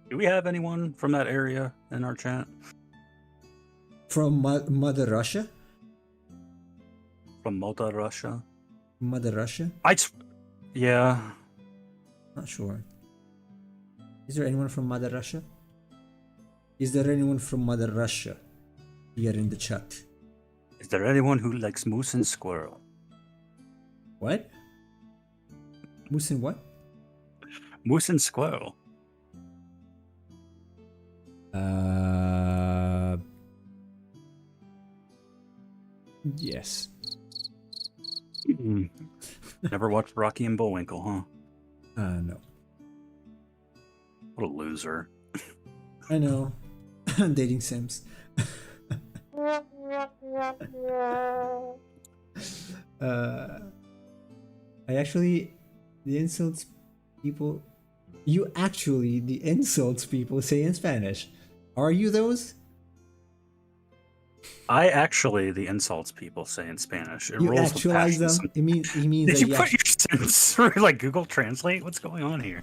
Do we have anyone from that area in our chat? From Mother Russia? From Mother Russia? Mother Russia? Yeah. Not sure. Is there anyone from Mother Russia? Is there anyone from Mother Russia here in the chat? Is there anyone who likes moose and squirrel? What? Moose and what? Moose and squirrel. Yes. Never watched Rocky and Bullwinkle, huh? No. What a loser. I know. I'm dating Sims. The insults people say in Spanish. Are you those? The insults people say in Spanish. It You rolls with actualize passion. them? He means Did that you put your sentence through like Google Translate? What's going on here?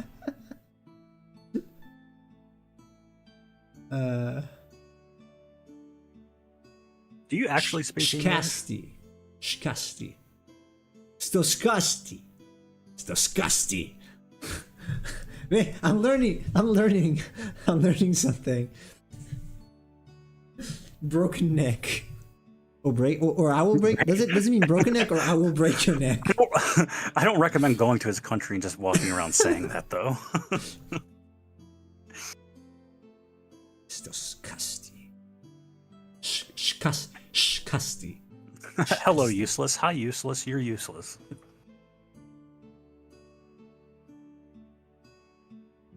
Do you actually speak English? Shkasti. Stoskasti. Wait, I'm learning something. Broken neck. Or I will break. Does it mean broken neck or I will break your neck? I don't recommend going to his country and just walking around saying that though. Stoskasti. Shkasti. Hello, useless. Hi, useless. You're useless.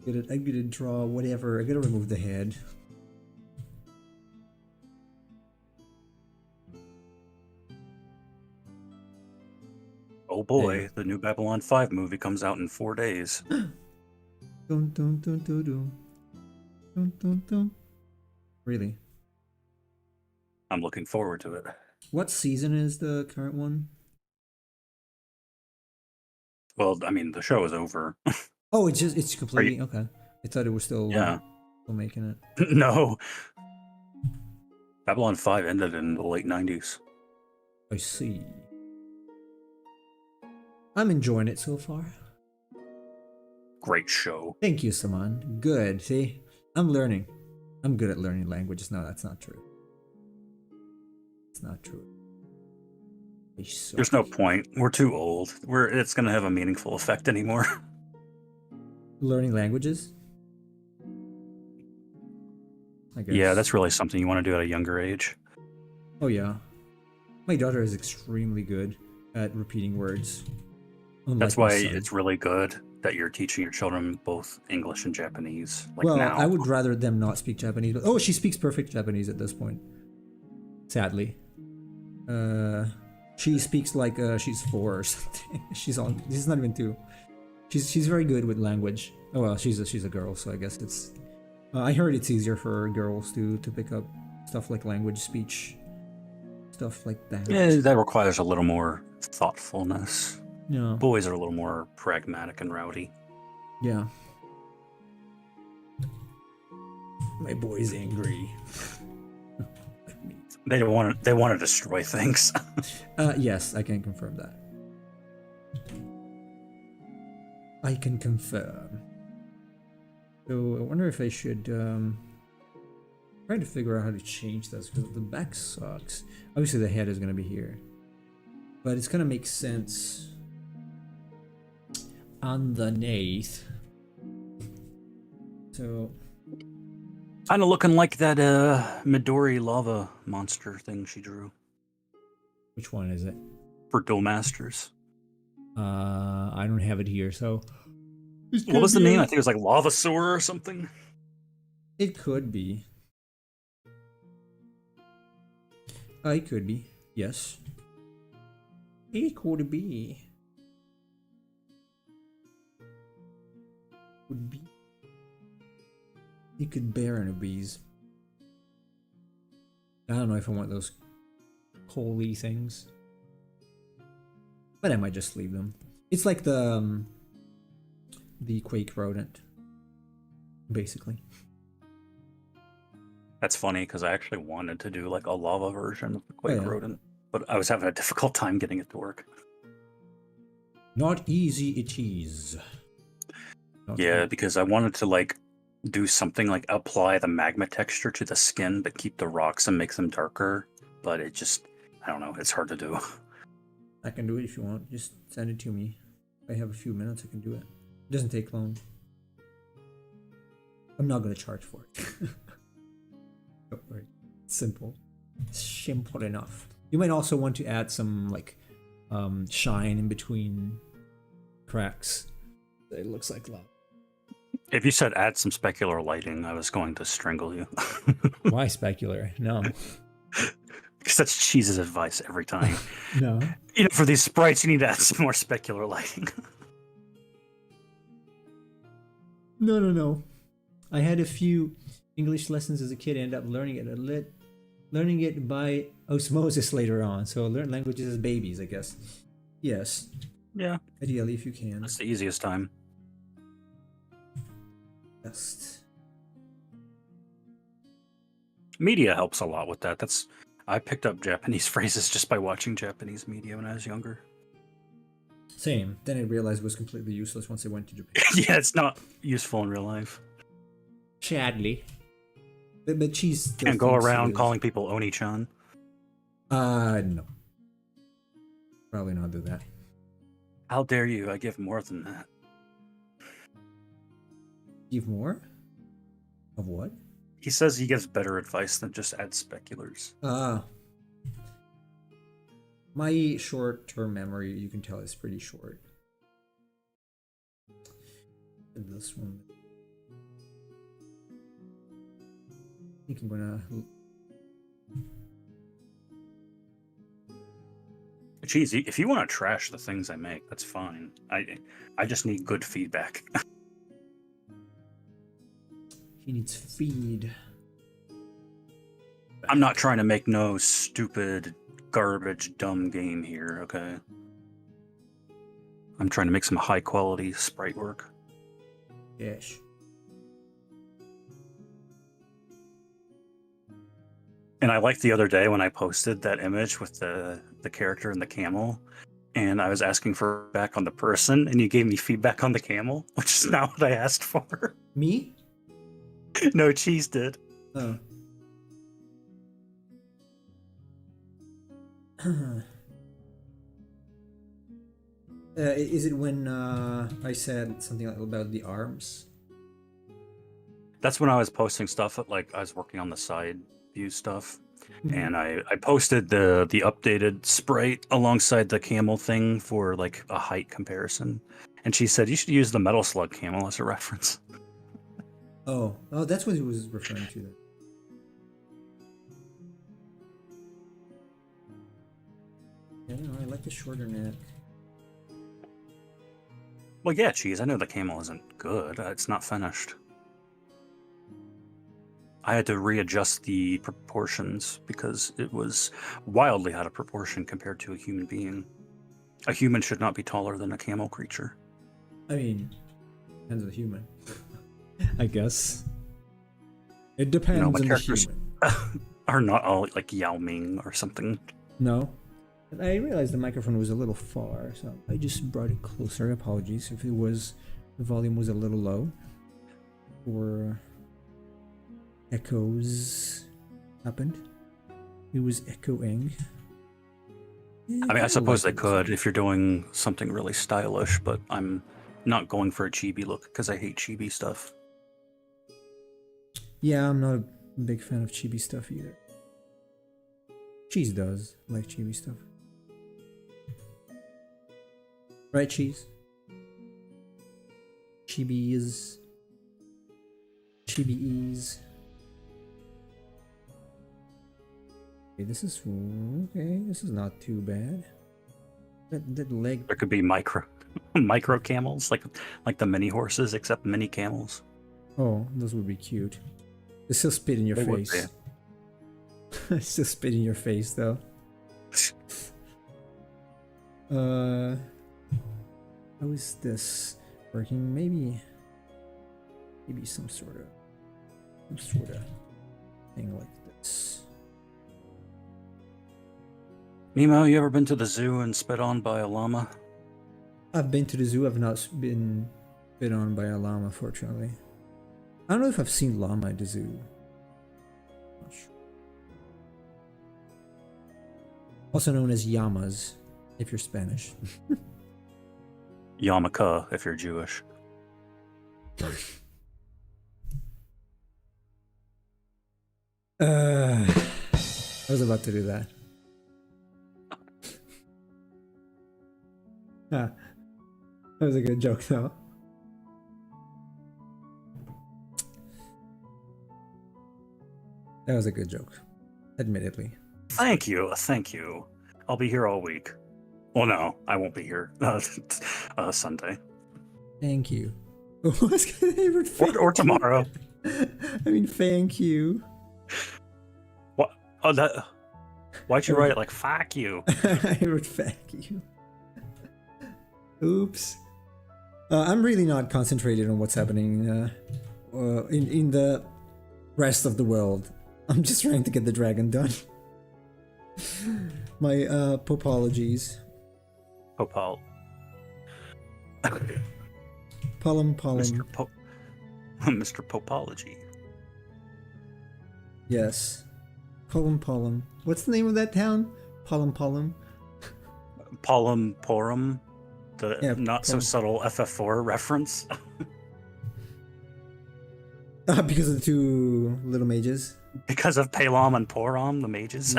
I'm gonna draw whatever. I'm gonna remove the head. Oh boy, the new Babylon 5 movie comes out in 4 days. Dun, dun, dun, dun, dun. Dun, dun, dun. Really? I'm looking forward to it. What season is the current one? Well, I mean, the show is over. Oh, it's completely okay. I thought it was still still making it. No. Babylon 5 ended in the late 90s. I see. I'm enjoying it so far. Great show. Thank you, Saman. Good. See? I'm learning. I'm good at learning languages. No, that's not true. It's not true. There's no point. We're too old. It's going to have a meaningful effect anymore. Learning languages? I guess. Yeah, that's really something you want to do at a younger age. Oh, yeah. My daughter is extremely good at repeating words. That's why it's really good that you're teaching your children both English and Japanese. Like well, now. I would rather them not speak Japanese. But, oh, she speaks perfect Japanese at this point. Sadly. She speaks like she's 4 or something. She's not even 2. She's very good with language. Oh well, she's a girl, so I guess it's. I heard it's easier for girls to pick up stuff like language, speech, stuff like that. Yeah, that requires a little more thoughtfulness. Yeah. Boys are a little more pragmatic and rowdy. Yeah. My boy's angry. They want to destroy things. Yes, I can confirm that. I can confirm. So I wonder if I should try to figure out how to change this, because the back sucks. Obviously the head is going to be here, but it's going to make sense underneath. So Kind of looking like that Midori lava monster thing she drew which one is it? for Duel Masters. I don't have it here, so What was the name? I think it was like Lavasaur or something. It could be. It could be. Yes. It could be. Would be. It could bear in a bees. I don't know if I want those holy things, but I might just leave them. It's like the Quake rodent, basically. That's funny because I actually wanted to do like a lava version of the Quake rodent, but I was having a difficult time getting it to work. Not easy it is. Yeah, because I wanted to like do something like apply the magma texture to the skin but keep the rocks and make them darker, but it just, I don't know, it's hard to do. I can do it if you want. Just send it to me. If I have a few minutes, I can do it. It doesn't take long. I'm not going to charge for it. Don't worry. Simple. Simple enough. You might also want to add some like shine in between cracks. It looks like lava. If you said add some specular lighting, I was going to strangle you. Why specular? No. Because that's Cheese's advice every time. No. You know, for these sprites, you need to add some more specular lighting. No. I had a few English lessons as a kid. I ended up learning it by osmosis later on. So I learned languages as babies, I guess. Yes. Yeah. Ideally, if you can. That's the easiest time. Best. Media helps a lot with that. I picked up Japanese phrases just by watching Japanese media when I was younger. Same. Then I realized it was completely useless once I went to Japan. Yeah, it's not useful in real life. Sadly. But Cheese can't go around calling people Oni-chan. No. Probably not do that. How dare you? I give more than that. Give more? Of what? He says he gives better advice than just add speculars. My short-term memory, you can tell, is pretty short. And this one. I think I'm gonna. Geez, if you want to trash the things I make, that's fine. I just need good feedback. He needs feed. I'm not trying to make no stupid, garbage, dumb game here, okay? I'm trying to make some high-quality sprite work. Yes. And I liked the other day when I posted that image with the character and the camel, and I was asking for feedback on the person, and you gave me feedback on the camel, which is not what I asked for. Me? No, Cheese did. Oh. Is it when I said something about the arms? That's when I was posting stuff like I was working on the side view stuff. And I posted the updated sprite alongside the camel thing for like a height comparison. And she said you should use the Metal Slug camel as a reference. Oh, that's what he was referring to. I don't know, I like the shorter neck. Well, yeah, Cheese. I know the camel isn't good. It's not finished. I had to readjust the proportions because it was wildly out of proportion compared to a human being. A human should not be taller than a camel creature. I mean, depends on the human. I guess. It depends on the human. Are not all like Yao Ming or something. No. I realized the microphone was a little far, so I just brought it closer. Apologies if the volume was a little low. Or echoes happened. It was echoing. Yeah, I mean, I suppose they could if you're doing something really stylish, but I'm not going for a chibi look because I hate chibi stuff. Yeah, I'm not a big fan of chibi stuff either. Cheese does like chibi stuff. Right, Cheese? Chibi-is. Chibi-is. Okay, this is okay. This is not too bad. That leg. There could be micro camels, like the mini horses, except mini camels. Oh, those would be cute. They still spit in your face. Still spit in your face, though. How is this working? Maybe some sort of thing like this. Nemo, you ever been to the zoo and spit on by a llama? I've been to the zoo. I've not been spit on by a llama, fortunately. I don't know if I've seen llama at the zoo. Not sure. Also known as llamas, if you're Spanish. Yarmulke, if you're Jewish. I was about to do that. That was a good joke, though. That was a good joke, admittedly. Thank you. I'll be here all week. Well, no, I won't be here. Sunday. Thank you. Or tomorrow. I mean, thank you. What? Oh, that. Why'd you write it like "fuck you"? I wrote "fuck you." Oops. I'm really not concentrated on what's happening in the rest of the world. I'm just trying to get the dragon done. My popologies. Popol. Pollen. Mr. Popology. Yes. Pollen. What's the name of that town? Pollen. Porum. The not so subtle FF4 reference. Because of the two little mages? Because of Palom and Porom, the mages.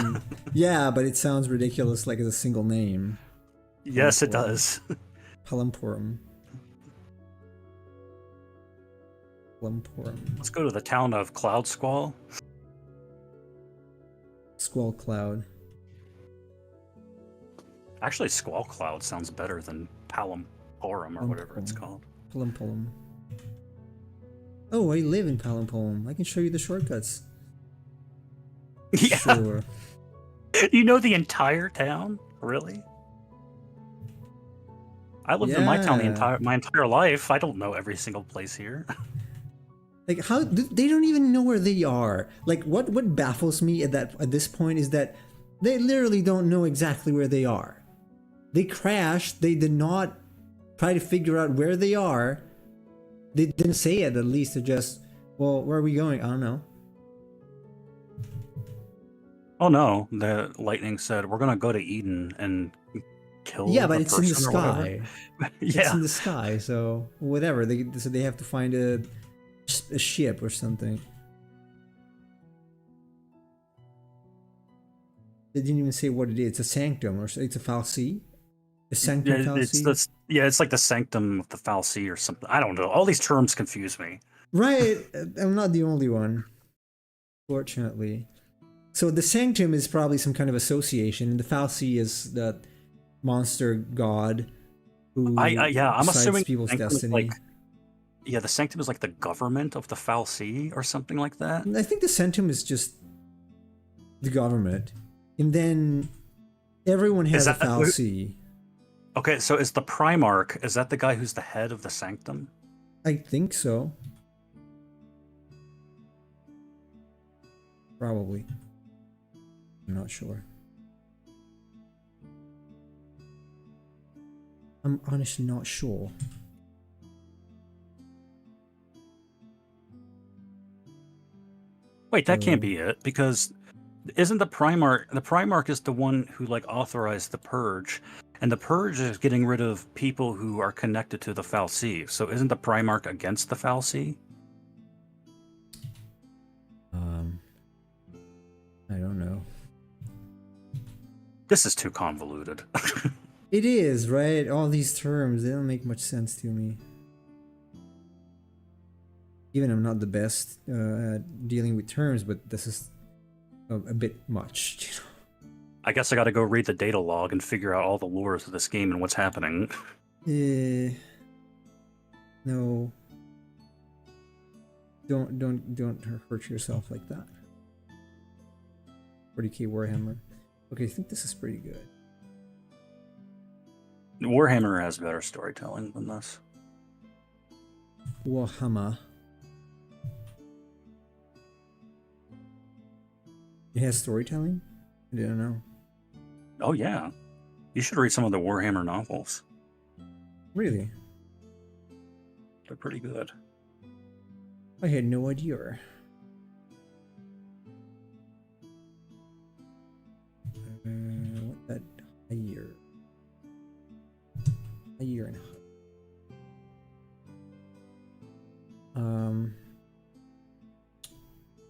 Yeah, but it sounds ridiculous like it's a single name. Yes, it does. Palamporum. Let's go to the town of Cloud Squall. Squall Cloud. Actually, Squall Cloud sounds better than Porum or whatever it's called. Palumpolum. Oh, I live in Palumpolum. I can show you the shortcuts. Yeah. Sure. You know the entire town? Really? I lived in my town my entire life. I don't know every single place here. Like, how they don't even know where they are. Like, what baffles me at this point is that they literally don't know exactly where they are. They crashed. They did not try to figure out where they are. They didn't say it, at least. They're just, well, where are we going? I don't know. Oh no, the lightning said, we're gonna go to Eden and kill but it's in the sky. Yeah. It's in the sky, so whatever. So they have to find a ship or something. They didn't even say what it is. It's a sanctum, or it's a fal'Cie. A sanctum fal'Cie? It's like the sanctum of the fal'Cie or something. I don't know. All these terms confuse me. Right. I'm not the only one, fortunately. So the sanctum is probably some kind of association, and the fal'Cie is monster god who yeah, I'm decides assuming people's Sanctum is destiny. yeah, the Sanctum is like the government of the Foul Sea or something like that. I think the Centum is just the government, and then everyone Is has a that Foul Sea. okay? So is the Primarch? Is that the guy who's the head of the Sanctum? I think so. Probably. I'm not sure. I'm honestly not sure. Wait, that can't be it, because isn't the Primarch is the one who like authorized the Purge, and the Purge is getting rid of people who are connected to the Foul Sea. So isn't the Primarch against the Foul Sea? I don't know. This is too convoluted. It is, right? All these terms, they don't make much sense to me. Even I'm not the best at dealing with terms, but this is a bit much, you know. I guess I got to go read the data log and figure out all the lures of this game and what's happening. No. Don't hurt yourself like that. 40k Warhammer. Okay, I think this is pretty good. Warhammer has better storytelling than this. Warhammer. It has storytelling? I didn't know. Oh yeah, you should read some of the Warhammer novels. Really? They're pretty good. I had no idea. What that a year? A year and a half.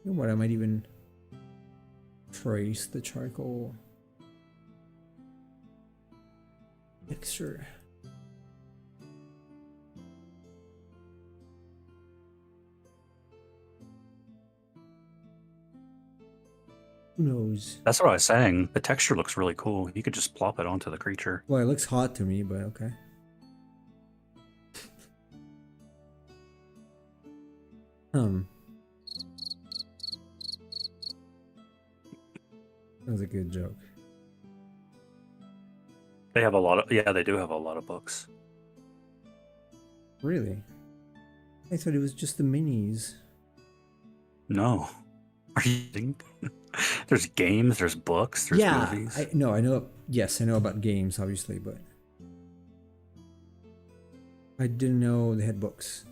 You know what? I might even trace the charcoal texture. Who knows? That's what I was saying. The texture looks really cool. You could just plop it onto the creature. Well, it looks hot to me, but okay. That was a good joke. They have a lot of they do have a lot of books. Really? I thought it was just the minis. No. Are you kidding? There's games, there's books, there's movies. I know. Yes, I know about games, obviously, but I didn't know they had books.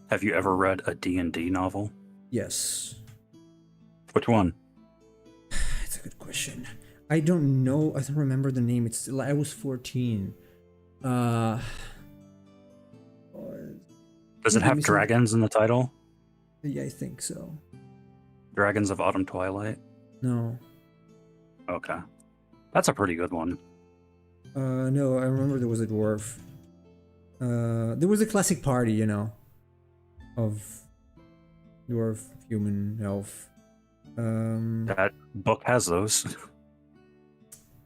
Have you ever read a D&D novel? Yes. Which one? It's a good question. I don't know. I don't remember the name. I was 14. Does it have dragons in the title? Yeah, I think so. Dragons of Autumn Twilight? No. Okay. That's a pretty good one. No, I remember there was a dwarf. There was a classic party, you know, of dwarf, human, elf. That book has those.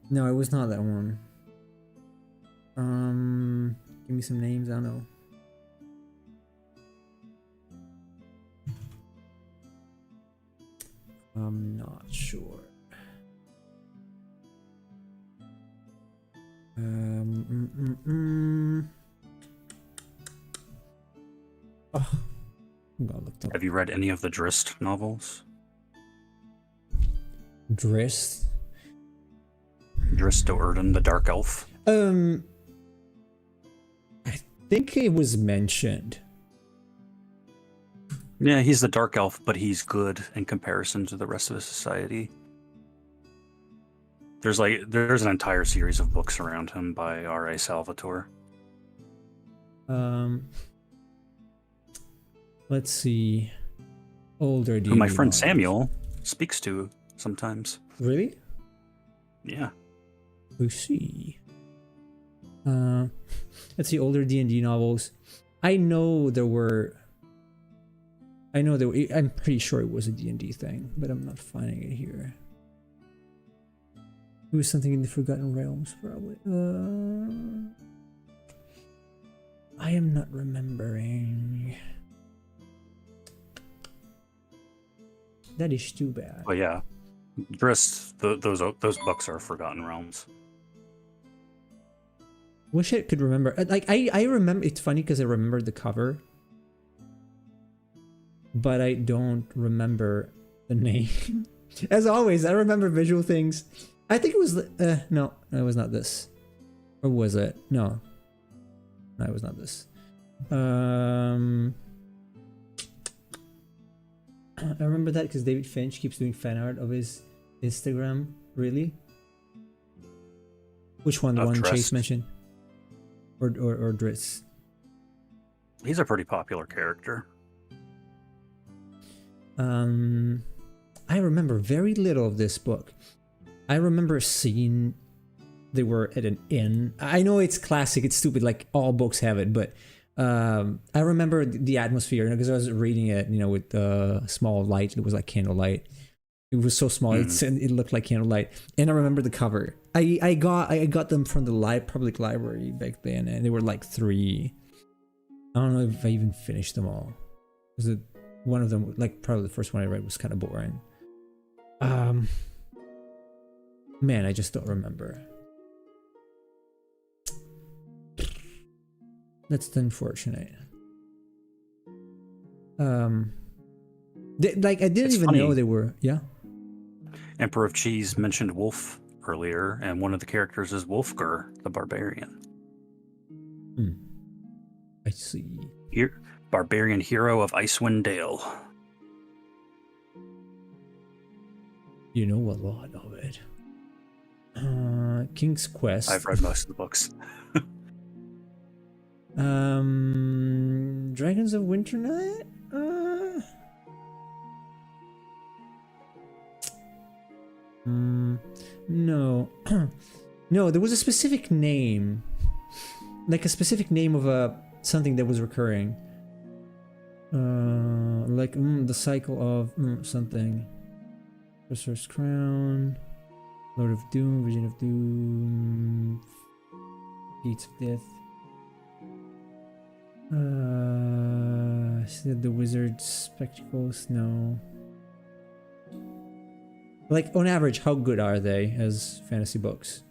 No, it was not that one. Give me some names, I don't know. I'm not sure. Oh, I'm gonna look up. Have you read any of the Drist novels? Drist? Drist Do'Urden, the Dark Elf? I think it was mentioned. Yeah, he's the Dark Elf, but he's good in comparison to the rest of the society. There's an entire series of books around him by R.A. Salvatore. Let's see. Older D&D who my friend novels. Samuel speaks to sometimes. Really? Yeah. We see. Let's see. Older D&D novels. I'm pretty sure it was a D&D thing, but I'm not finding it here. It was something in the Forgotten Realms, probably. I am not remembering. That is too bad. But yeah, Drizzt, those books are Forgotten Realms. Wish I could remember. Like I remember. It's funny because I remember the cover, but I don't remember the name. As always, I remember visual things. I think it was no, it was not this, or was it? No, it was not this. I remember that because David Finch keeps doing fan art of his Instagram. Really? Which one? The one Drizzt. Chase mentioned, or Drizzt? He's a pretty popular character. I remember very little of this book. I remember seeing they were at an inn. I know it's classic, it's stupid, like all books have it, but I remember the atmosphere, because I was reading it, with small light. It was like candlelight. It was so small, it looked like candlelight. And I remember the cover. I got them from the public library back then, and they were like 3. I don't know if I even finished them all. Was it one of them? Like probably the first one I read was kind of boring. Man, I just don't remember. That's unfortunate. I didn't even know they were. Yeah. Emperor of Cheese mentioned Wolf earlier, and one of the characters is Wolfgar, the barbarian. I see. Barbarian hero of Icewind Dale. You know a lot of it. King's Quest. I've read most of the books. Dragons of Winternight? No. No, there was a specific name. Like a specific name of something that was recurring. The cycle of something. Sorcerer's Crown, Lord of Doom, Vision of Doom, Gates of Death. The Wizard's Spectacles, no. Like, on average, how good are they as fantasy books?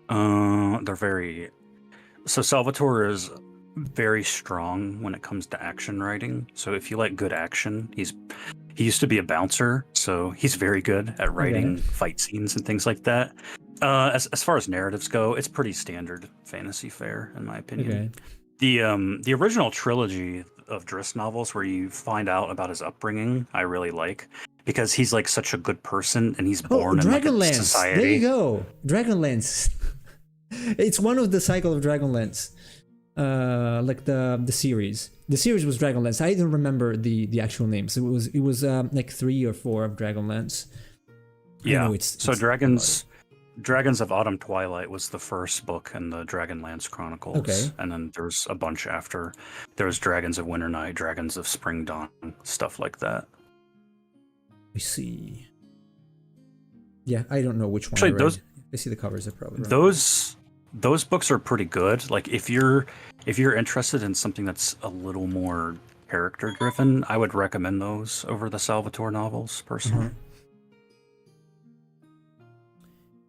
They're very... So Salvatore is very strong when it comes to action writing. So if you like good action, he used to be a bouncer, so he's very good at writing fight scenes and things like that. As far as narratives go, it's pretty standard fantasy fare, in my opinion. The original trilogy of Drizzt novels, where you find out about his upbringing, I really like, because he's like such a good person, and he's born in like a society. There you go, Dragonlance. It's one of the cycle of Dragonlance. Like the series. The series was Dragonlance. I don't remember the actual names. It was like 3 or 4 of Dragonlance. Yeah. So Dragons of Autumn Twilight was the first book in the Dragonlance Chronicles. Okay. And then there's a bunch after. There's Dragons of Winternight, Dragons of Spring Dawn, stuff like that. I see. Yeah, I don't know which one. Actually, I see the covers. I probably those books are pretty good. Like if you're interested in something that's a little more character driven, I would recommend those over the Salvatore novels personally.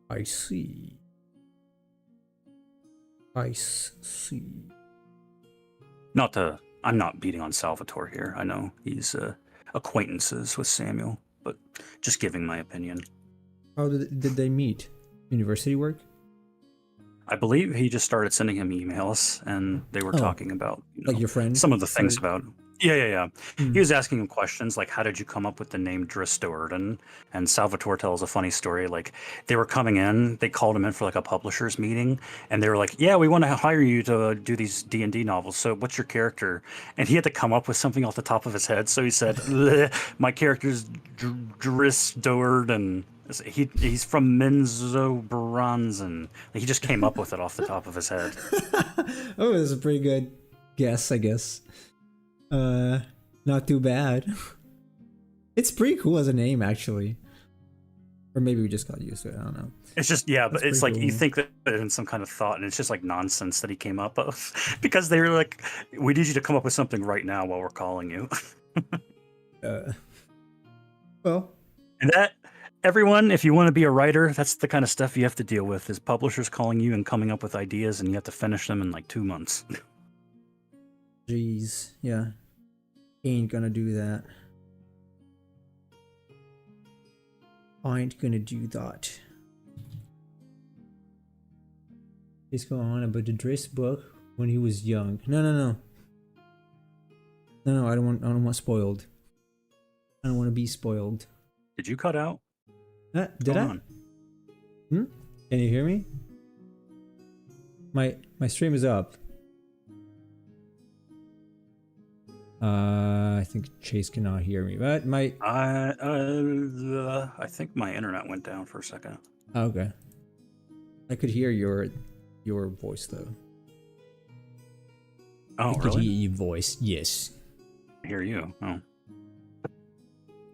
I see. I'm not beating on Salvatore here. I know he's acquaintances with Samuel, but just giving my opinion. How did they meet? University work? I believe he just started sending him emails, and they were talking about like your friend, some of the things about. Yeah. He was asking him questions like, "How did you come up with the name Drizzt?" And Salvatore tells a funny story. Like they were coming in, they called him in for like a publishers meeting, and they were like, "Yeah, we want to hire you to do these D&D novels. So what's your character?" And he had to come up with something off the top of his head. So he said, "My character's Drizzt, and he's from Menzoberranzan." He just came up with it off the top of his head. Oh, that's a pretty good guess, I guess. Not too bad. It's pretty cool as a name, actually. Or maybe we just got used to it. I don't know. It's just, yeah, but That's it's pretty like you cool. think that in some kind of thought, and it's just like nonsense that he came up with because they were like, "We need you to come up with something right now while we're calling you." Uh, well, And that, everyone, if you want to be a writer, that's the kind of stuff you have to deal with: is publishers calling you and coming up with ideas, and you have to finish them in like 2 months. jeez, yeah, ain't gonna do that. I ain't gonna do that. Let's go on about the Driss book when he was young. No. I don't want spoiled. I don't want to be spoiled. Did you cut out? Did Hold I? on. Can you hear me? My stream is up. I think Chase cannot hear me, but my I think my internet went down for a second. okay. I could hear your voice though. Oh, I could really? hear your voice. Yes. I hear you. Oh.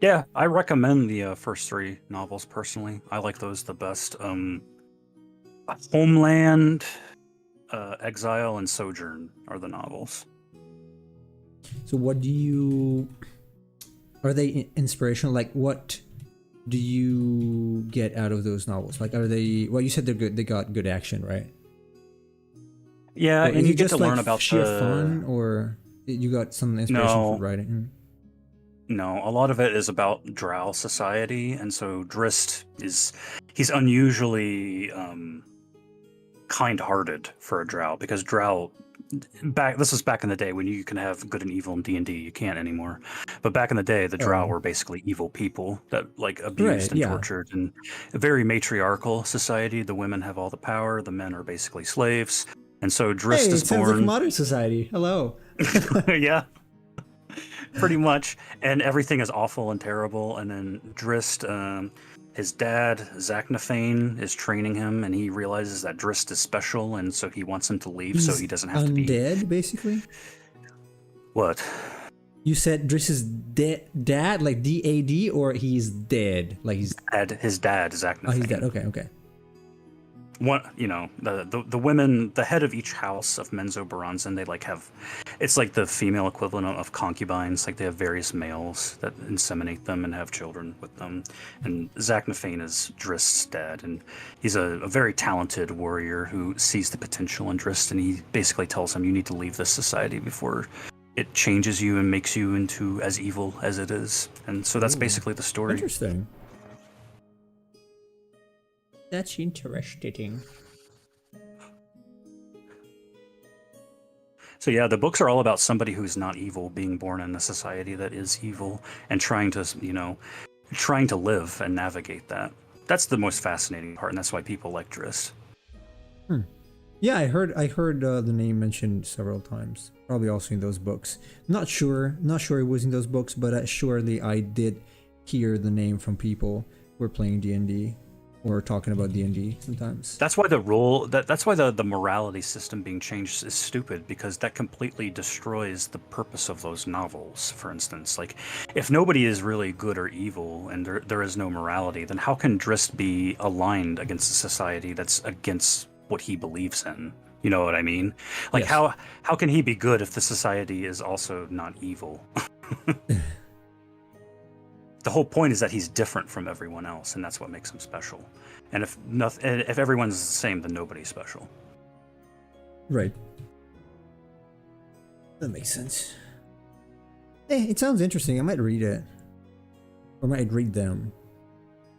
Yeah, I recommend the first 3 novels personally. I like those the best. Homeland, Exile, and Sojourn are the novels. So what do you? Are they inspirational? Like what do you get out of those novels? Like are they? Well, you said they're good. They got good action, right? Yeah, Or and is you it get just to learn like about sheer the fun, or you got some inspiration for no, writing? no. A lot of it is about Drow society, and so Drist he's unusually kind-hearted for a Drow because Drow this was back in the day when you can have good and evil in D&D. You can't anymore. But back in the day, the Drow Oh, were basically evil people that like right. abused and Yeah. tortured, and a very matriarchal society. The women have all the power, the men are basically slaves. And so Drist Hey, is it sounds like a born. modern society. Hello. Yeah, pretty much. And everything is awful and terrible. And then Drist, his dad, Zachnafane, is training him, and he realizes that Drist is special, and so he wants him to leave so He's he doesn't have to be. undead, basically. What? You said Driss is dad, like DAD, or he's dead, like he's. His dad, Zachnafane. Oh, he's dead. Okay. One, the women, the head of each house of Menzoberranzan, they like have, it's like the female equivalent of concubines. Like they have various males that inseminate them and have children with them. And Zachnafane is Drist's dad, and he's a very talented warrior who sees the potential in Drist, and he basically tells him, "You need to leave this society before it changes you and makes you into as evil as it is." And so that's Ooh, basically the story. interesting. That's interesting. So yeah, the books are all about somebody who's not evil being born in a society that is evil and trying to live and navigate that. That's the most fascinating part, and that's why people like Drist. Yeah, I heard the name mentioned several times. Probably also in those books. Not sure it was in those books, but surely I did hear the name from people who were playing D&D or talking about D&D sometimes. That's why that's why the morality system being changed is stupid, because that completely destroys the purpose of those novels. For instance, like if nobody is really good or evil and there is no morality, then how can Drist be aligned against a society that's against what he believes in? You know what I mean? Like Yes. how can he be good if the society is also not evil? The whole point is that he's different from everyone else, and that's what makes him special. And if everyone's the same, then nobody's special. Right. That makes sense. Hey, it sounds interesting. I might read it. Or might read them.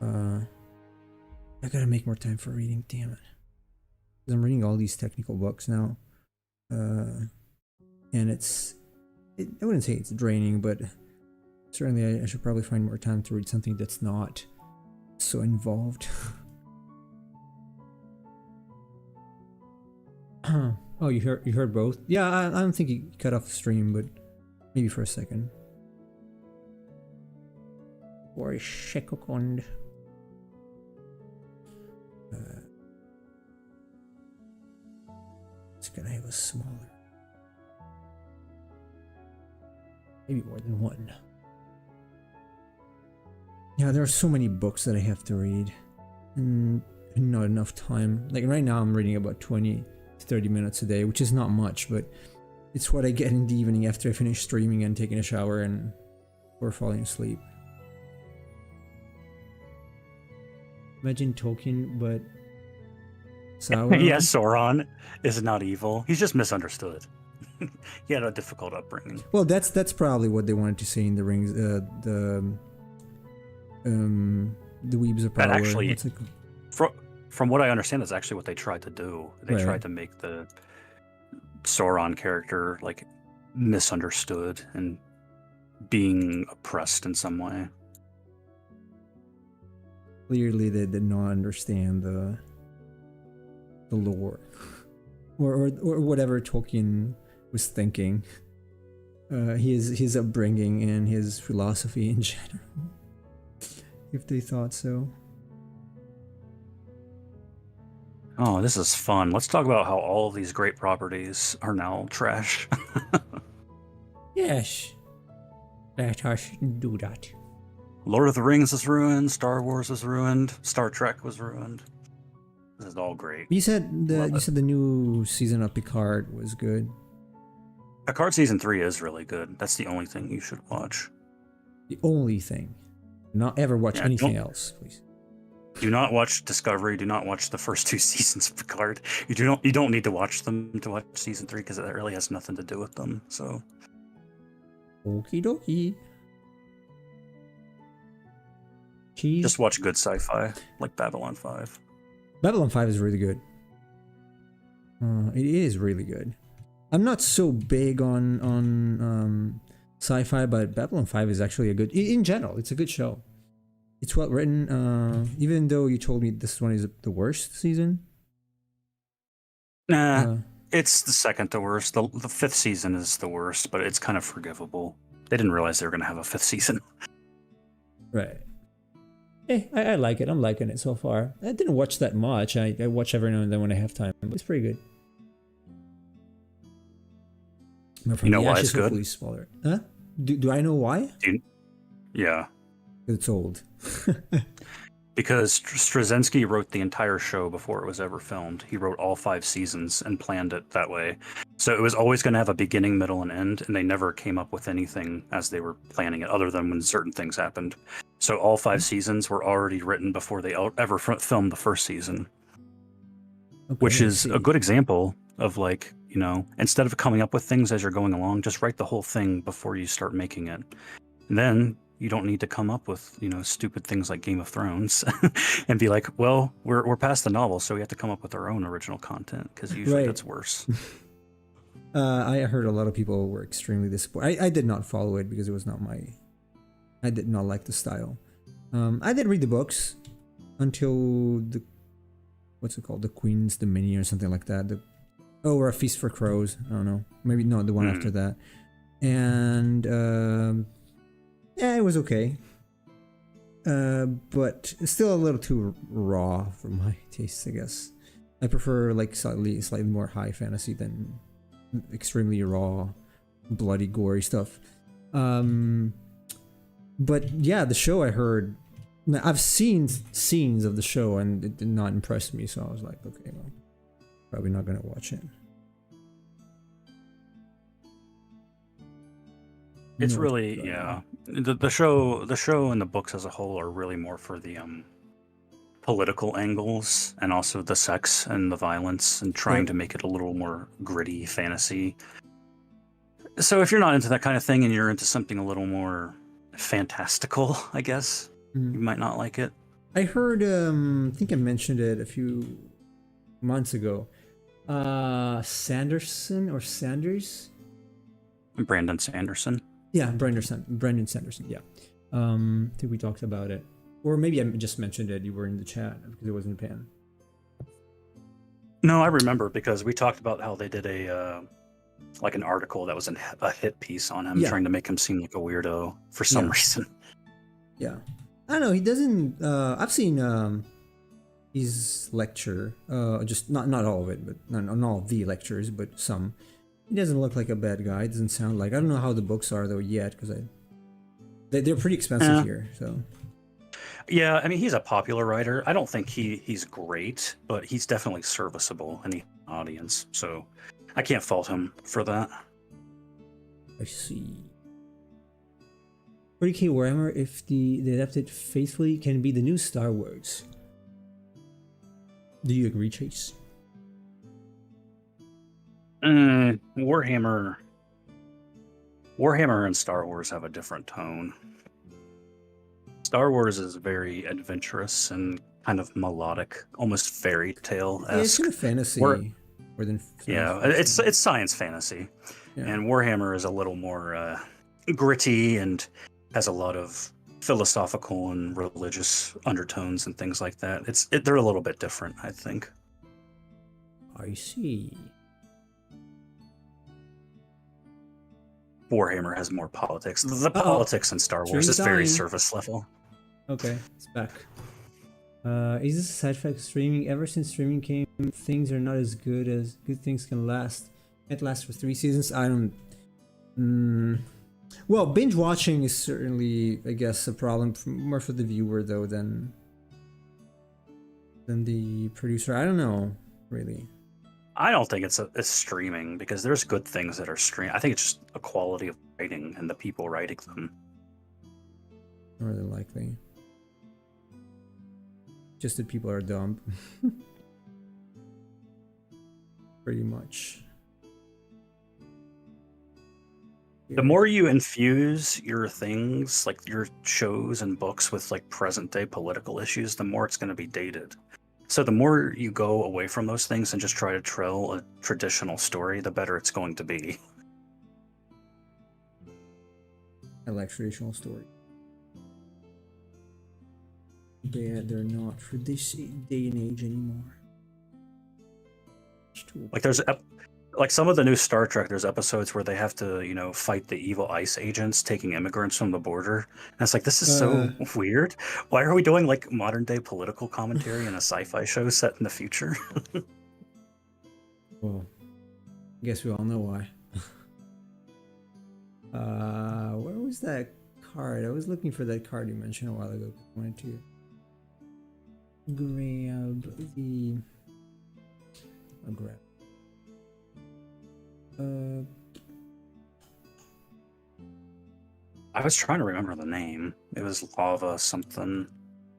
I gotta make more time for reading, damn it. Because I'm reading all these technical books now. And I wouldn't say it's draining, but certainly I should probably find more time to read something that's not so involved. Oh, you heard both? Yeah, I don't think you cut off the stream, but maybe for a second. For a second. It's gonna have a smaller. Maybe more than one. Yeah, there are so many books that I have to read, and not enough time. Like right now, I'm reading about 20 to 30 minutes a day, which is not much, but it's what I get in the evening after I finish streaming and taking a shower and before falling asleep. Imagine Tolkien, but Sauron. Yeah, Sauron is not evil. He's just misunderstood. He had a difficult upbringing. Well, that's probably what they wanted to say in the rings. The Weebs of Power. That actually, What's it called? from what I understand, that's actually what they tried to do. They tried to make the Sauron character like misunderstood and being oppressed in some way. Clearly, they did not understand the lore, or whatever Tolkien was thinking. His upbringing and his philosophy in general. If they thought so. Oh, this is fun. Let's talk about how all of these great properties are now trash. Yes. Let us do that. Lord of the Rings is ruined. Star Wars is ruined. Star Trek was ruined. This is all great. You said the new season of Picard was good. Picard season 3 is really good. That's the only thing you should watch. The only thing. Not ever watch anything else, please. Do not watch Discovery. Do not watch the first 2 seasons of Picard. You don't need to watch them to watch season 3 because it really has nothing to do with them. So. Okie dokie. Cheese. Just watch good sci-fi like Babylon 5. Babylon 5 is really good. It is really good. I'm not so big on sci-fi, but Babylon 5 is actually a good. In general, it's a good show. It's well written. Even though you told me this one is the worst season. Nah, it's the second to worst. The 5th season is the worst, but it's kind of forgivable. They didn't realize they were going to have a 5th season. Right. I like it. I'm liking it so far. I didn't watch that much. I watch every now and then when I have time. But it's pretty good. You know why it's good? Smaller. Huh? Do I know why? Yeah. It's old. Because Straczynski wrote the entire show before it was ever filmed. He wrote all 5 seasons and planned it that way. So it was always going to have a beginning, middle, and end, and they never came up with anything as they were planning it, other than when certain things happened. So all 5 seasons were already written before they ever filmed the first season. Okay, which is a good example of, like, you know, instead of coming up with things as you're going along, just write the whole thing before you start making it. And then you don't need to come up with, you know, stupid things like Game of Thrones and be like, well, we're past the novel, so we have to come up with our own original content, because usually that's worse. I heard a lot of people were extremely disappointed. I did not follow it because it was not my... I did not like the style. I did read the books until the... What's it called? The Queen's Dominion or something like that. Or A Feast for Crows. I don't know. Maybe no, the one after that. And... yeah, it was okay. But it's still a little too raw for my taste, I guess. I prefer like slightly more high fantasy than extremely raw, bloody, gory stuff. But yeah, the show I heard... I've seen scenes of the show and it did not impress me, so I was like, okay, well, probably not going to watch it. It's really, yeah. The show and the books as a whole are really more for the political angles and also the sex and the violence and trying to make it a little more gritty fantasy. So if you're not into that kind of thing and you're into something a little more fantastical, I guess, you might not like it. I heard, I think I mentioned it a few months ago. Sanderson or Sanders? Brandon Sanderson. Yeah, Brandon Sanderson, yeah. I think we talked about it. Or maybe I just mentioned it, you were in the chat because it wasn't in pan. No, I remember because we talked about how they did a like an article that was a hit piece on him, trying to make him seem like a weirdo for some reason. Yeah. I don't know, he doesn't... I've seen his lecture, just not all of it, but not all of the lectures, but some. He doesn't look like a bad guy. It doesn't sound like... I don't know how the books are, though, yet, because they're pretty expensive here, so... Yeah, I mean, he's a popular writer. I don't think he's great, but he's definitely serviceable in the audience. So I can't fault him for that. I see. 40k Warhammer, if they adapted faithfully, can be the new Star Wars. Do you agree, Chase? Warhammer and Star Wars have a different tone. Star Wars is very adventurous and kind of melodic, almost fairy tale-esque. Yeah, it's kind of fantasy more than fantasy. It's science fantasy. Yeah. And Warhammer is a little more gritty and has a lot of philosophical and religious undertones and things like that. They're a little bit different, I think. I see. Warhammer has more politics. The politics in Star Wars is very surface level. Okay, it's back. Is this a side effect of streaming? Ever since streaming came, things are not as good as good things can last. It lasts for 3 seasons. I don't. Well, binge watching is certainly, I guess, a problem more for the viewer though than the producer. I don't know, really. I don't think it's streaming, because there's good things that are streamed. I think it's just a quality of writing and the people writing them. More than likely. Just that people are dumb. Pretty much. The more you infuse your things, like your shows and books, with like present day political issues, the more it's going to be dated. So the more you go away from those things and just try to tell a traditional story, the better it's going to be. I like traditional story. They're not for this day and age anymore. Like there's like some of the new Star Trek, there's episodes where they have to, fight the evil ICE agents taking immigrants from the border. And it's like, this is so weird. Why are we doing like modern day political commentary in a sci-fi show set in the future? Well, I guess we all know why. Where was that card? I was looking for that card you mentioned a while ago. I wanted to grab the... I'll grab. I was trying to remember the name. It was Lava something.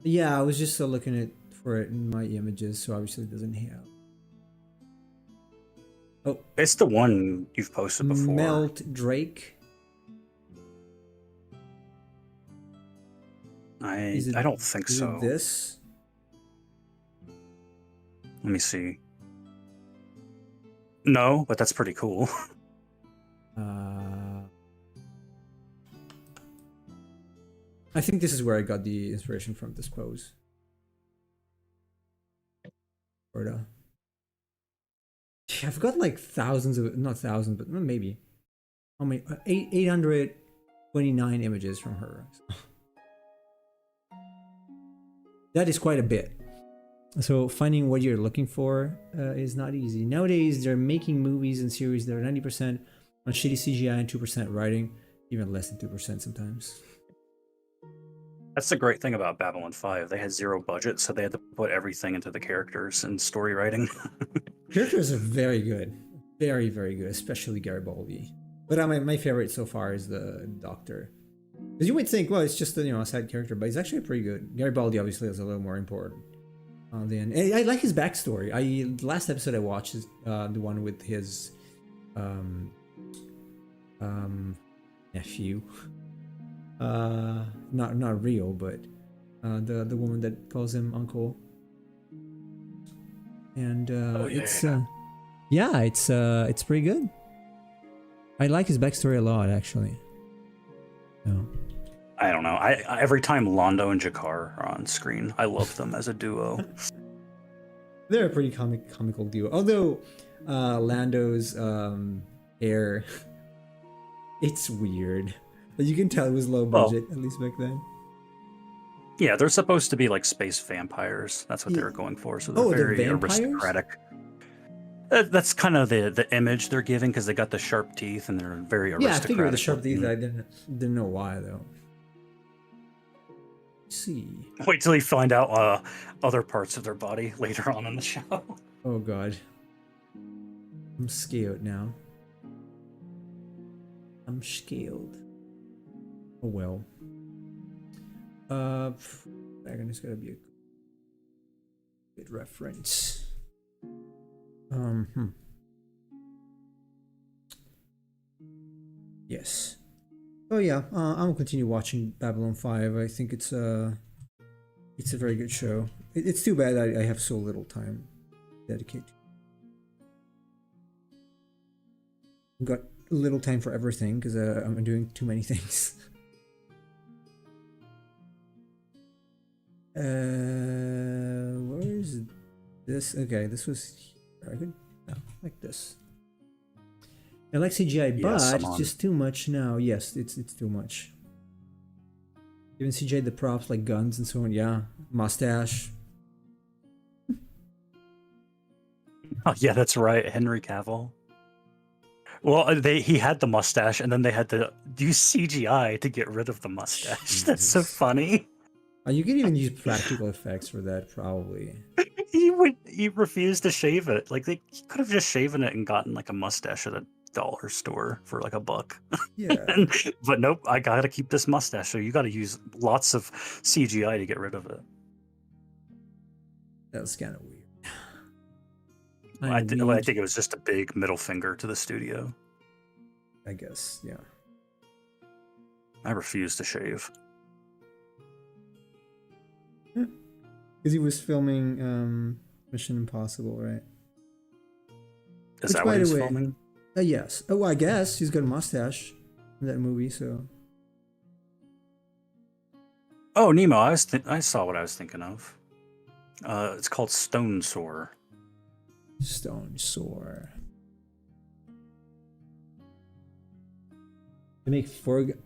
Yeah, I was just looking for it in my images, so obviously it doesn't have. Oh, it's the one you've posted before. Melt Drake. I don't think so. Is it this? Let me see. No, but that's pretty cool. I think this is where I got the inspiration from, this pose. Or I've got like thousands of, not thousands, but maybe. How many? 829 images from her. That is quite a bit. So finding what you're looking for is not easy. Nowadays, they're making movies and series that are 90% on shitty CGI and 2% writing, even less than 2% sometimes. That's the great thing about Babylon 5. They had zero budget, so they had to put everything into the characters and story writing. Characters are very good. Very, very good, especially Garibaldi. But my favorite so far is the Doctor. Because you might think, well, it's just a side character, but he's actually pretty good. Garibaldi obviously is a little more important. And I like his backstory. The last episode I watched is the one with his nephew. Not real, but the woman that calls him uncle. And it's pretty good. I like his backstory a lot, actually. So. I don't know. I every time Londo and Jakar are on screen, I love them as a duo. They're a pretty comical duo. Although Lando's hair, it's weird. You can tell it was low budget, at least back then. Yeah, they're supposed to be like space vampires. That's what they were going for. So they're very aristocratic. That's kind of the image they're giving, because they got the sharp teeth and they're very aristocratic. Yeah, I figured the sharp teeth. I didn't know why though. see. Wait till you find out other parts of their body later on in the show. Oh god. I'm scared now. I'm scared. Oh well. Dragon is gonna be a good reference. Yes. Oh yeah, I'm gonna continue watching Babylon 5. I think it's a very good show. It's too bad I have so little time dedicated. I've got little time for everything because I'm doing too many things. Where is this? Okay, this was here. I could like this. I like CGI, but it's just too much now. Yes, it's too much. Even CGI the props like guns and so on. Yeah, mustache. Oh yeah, that's right, Henry Cavill. Well, he had the mustache, and then they had to use CGI to get rid of the mustache. Jesus. That's so funny. You can even use practical effects for that, probably. He refused to shave it. Like he could have just shaven it and gotten like a mustache at a dollar store for like $1. Yeah. But nope, I gotta keep this mustache. So you got to use lots of CGI to get rid of it. That was kind of weird. I think it was just a big middle finger to the studio. I guess, yeah. I refuse to shave. Because he was filming Mission Impossible, right? Is that what he's filming? Yes. Oh, I guess he's got a mustache in that movie, so. Oh, Nemo! I saw what I was thinking of. It's called Stone Soar. Stone Soar. They make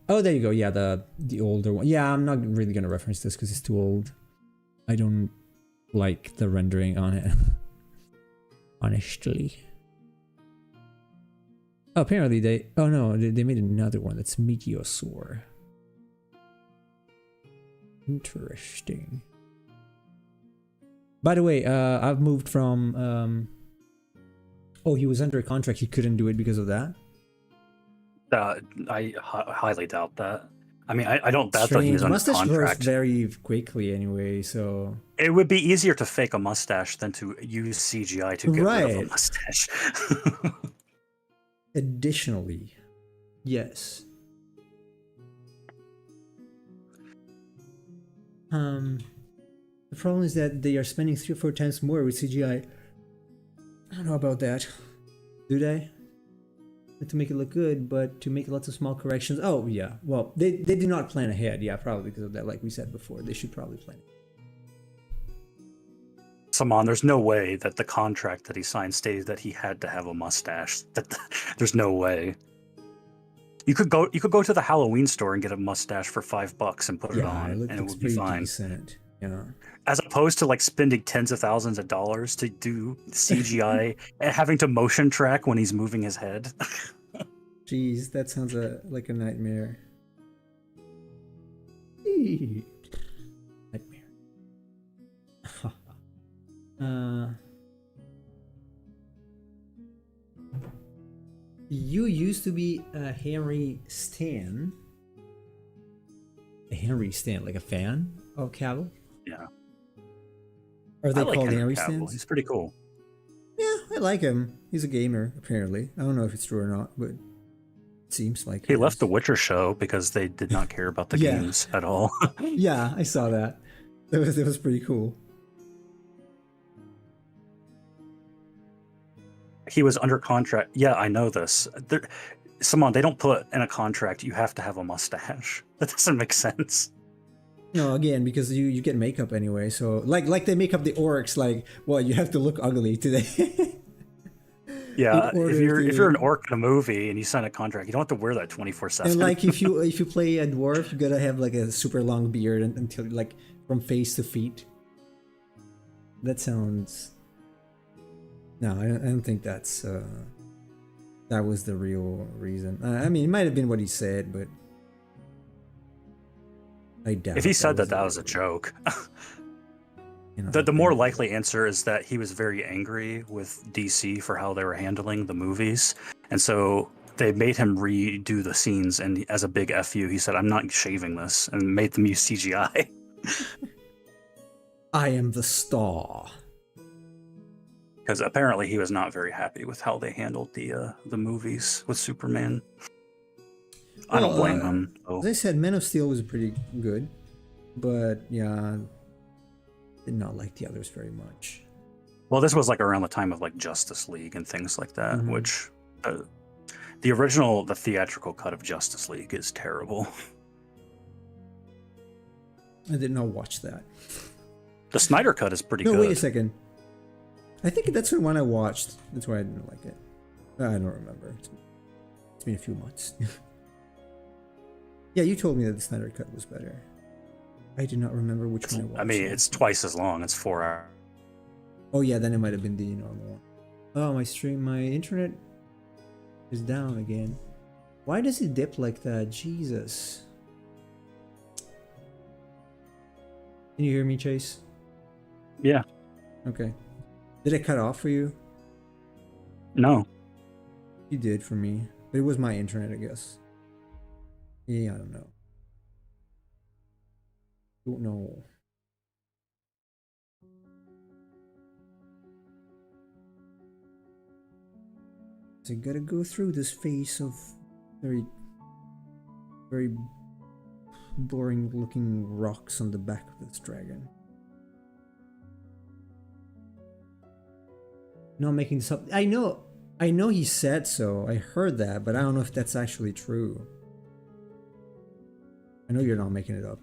oh, there you go. Yeah, the older one. Yeah, I'm not really gonna reference this because it's too old. I don't like the rendering on it. Honestly. Oh, apparently they made another one that's Meteosaur. Interesting. By the way, I've moved from oh, he was under a contract, he couldn't do it because of that? I highly doubt that. I mean, I don't doubt that he was under contract. Mustache grows very quickly anyway, so... It would be easier to fake a mustache than to use CGI to get rid of a mustache. Additionally, yes. The problem is that they are spending 3 or 4 times more with CGI. I don't know about that. Do they? Not to make it look good, but to make lots of small corrections. Oh, yeah. Well, they did not plan ahead. Yeah, probably because of that. Like we said before, they should probably plan. Saman, there's no way that the contract that he signed stated that he had to have a mustache. There's no way. You could go to the Halloween store and get a mustache for $5 and put it on, and it would be fine. Decent. Yeah. As opposed to like spending tens of thousands of dollars to do CGI and having to motion track when he's moving his head. Jeez, that sounds like a nightmare. Nightmare. You used to be a Henry Stan. A Henry Stan, like a fan of Cavill? Yeah. Are they called Henry Stans? He's pretty cool. Yeah, I like him. He's a gamer, apparently. I don't know if it's true or not, but it seems like he left the Witcher show because they did not care about the games at all. Yeah, I saw that. That was pretty cool. He was under contract. Yeah, I know this. Simon, they don't put in a contract you have to have a mustache. That doesn't make sense. No, again, because you get makeup anyway. So like they make up the orcs. Like, well, you have to look ugly today. Yeah, if you're an orc in a movie and you sign a contract, you don't have to wear that 24/7. And like if you play a dwarf, you gotta have like a super long beard until like from face to feet. That sounds. No, I don't think that's that was the real reason. I mean, it might have been what he said, but I doubt. If he said that a was a joke. You know, The more likely answer is that he was very angry with DC for how they were handling the movies, and so they made him redo the scenes. And as a big FU, he said, "I'm not shaving this," and made them use CGI. I am the star. Because apparently he was not very happy with how they handled the movies with Superman. I don't blame him. As I said, Man of Steel was pretty good, but yeah, did not like the others very much. Well, this was like around the time of like Justice League and things like that, which the original, the theatrical cut of Justice League is terrible. I did not watch that. The Snyder cut is pretty good. No, wait a second. I think that's the one I watched. That's why I didn't like it. I don't remember. It's been a few months. Yeah, you told me that the Snyder cut was better. I do not remember which one I watched. I mean, it's twice as long. It's 4 hours. Oh yeah, then it might have been the normal one. Oh, my internet is down again. Why does it dip like that? Jesus. Can you hear me, Chase? Yeah. Okay. Did it cut off for you? No. You did for me. But it was my internet, I guess. Yeah, I don't know. Don't know. So I gotta go through this phase of very boring looking rocks on the back of this dragon. Not making this up. I know he said so. I heard that, but I don't know if that's actually true. I know you're not making it up.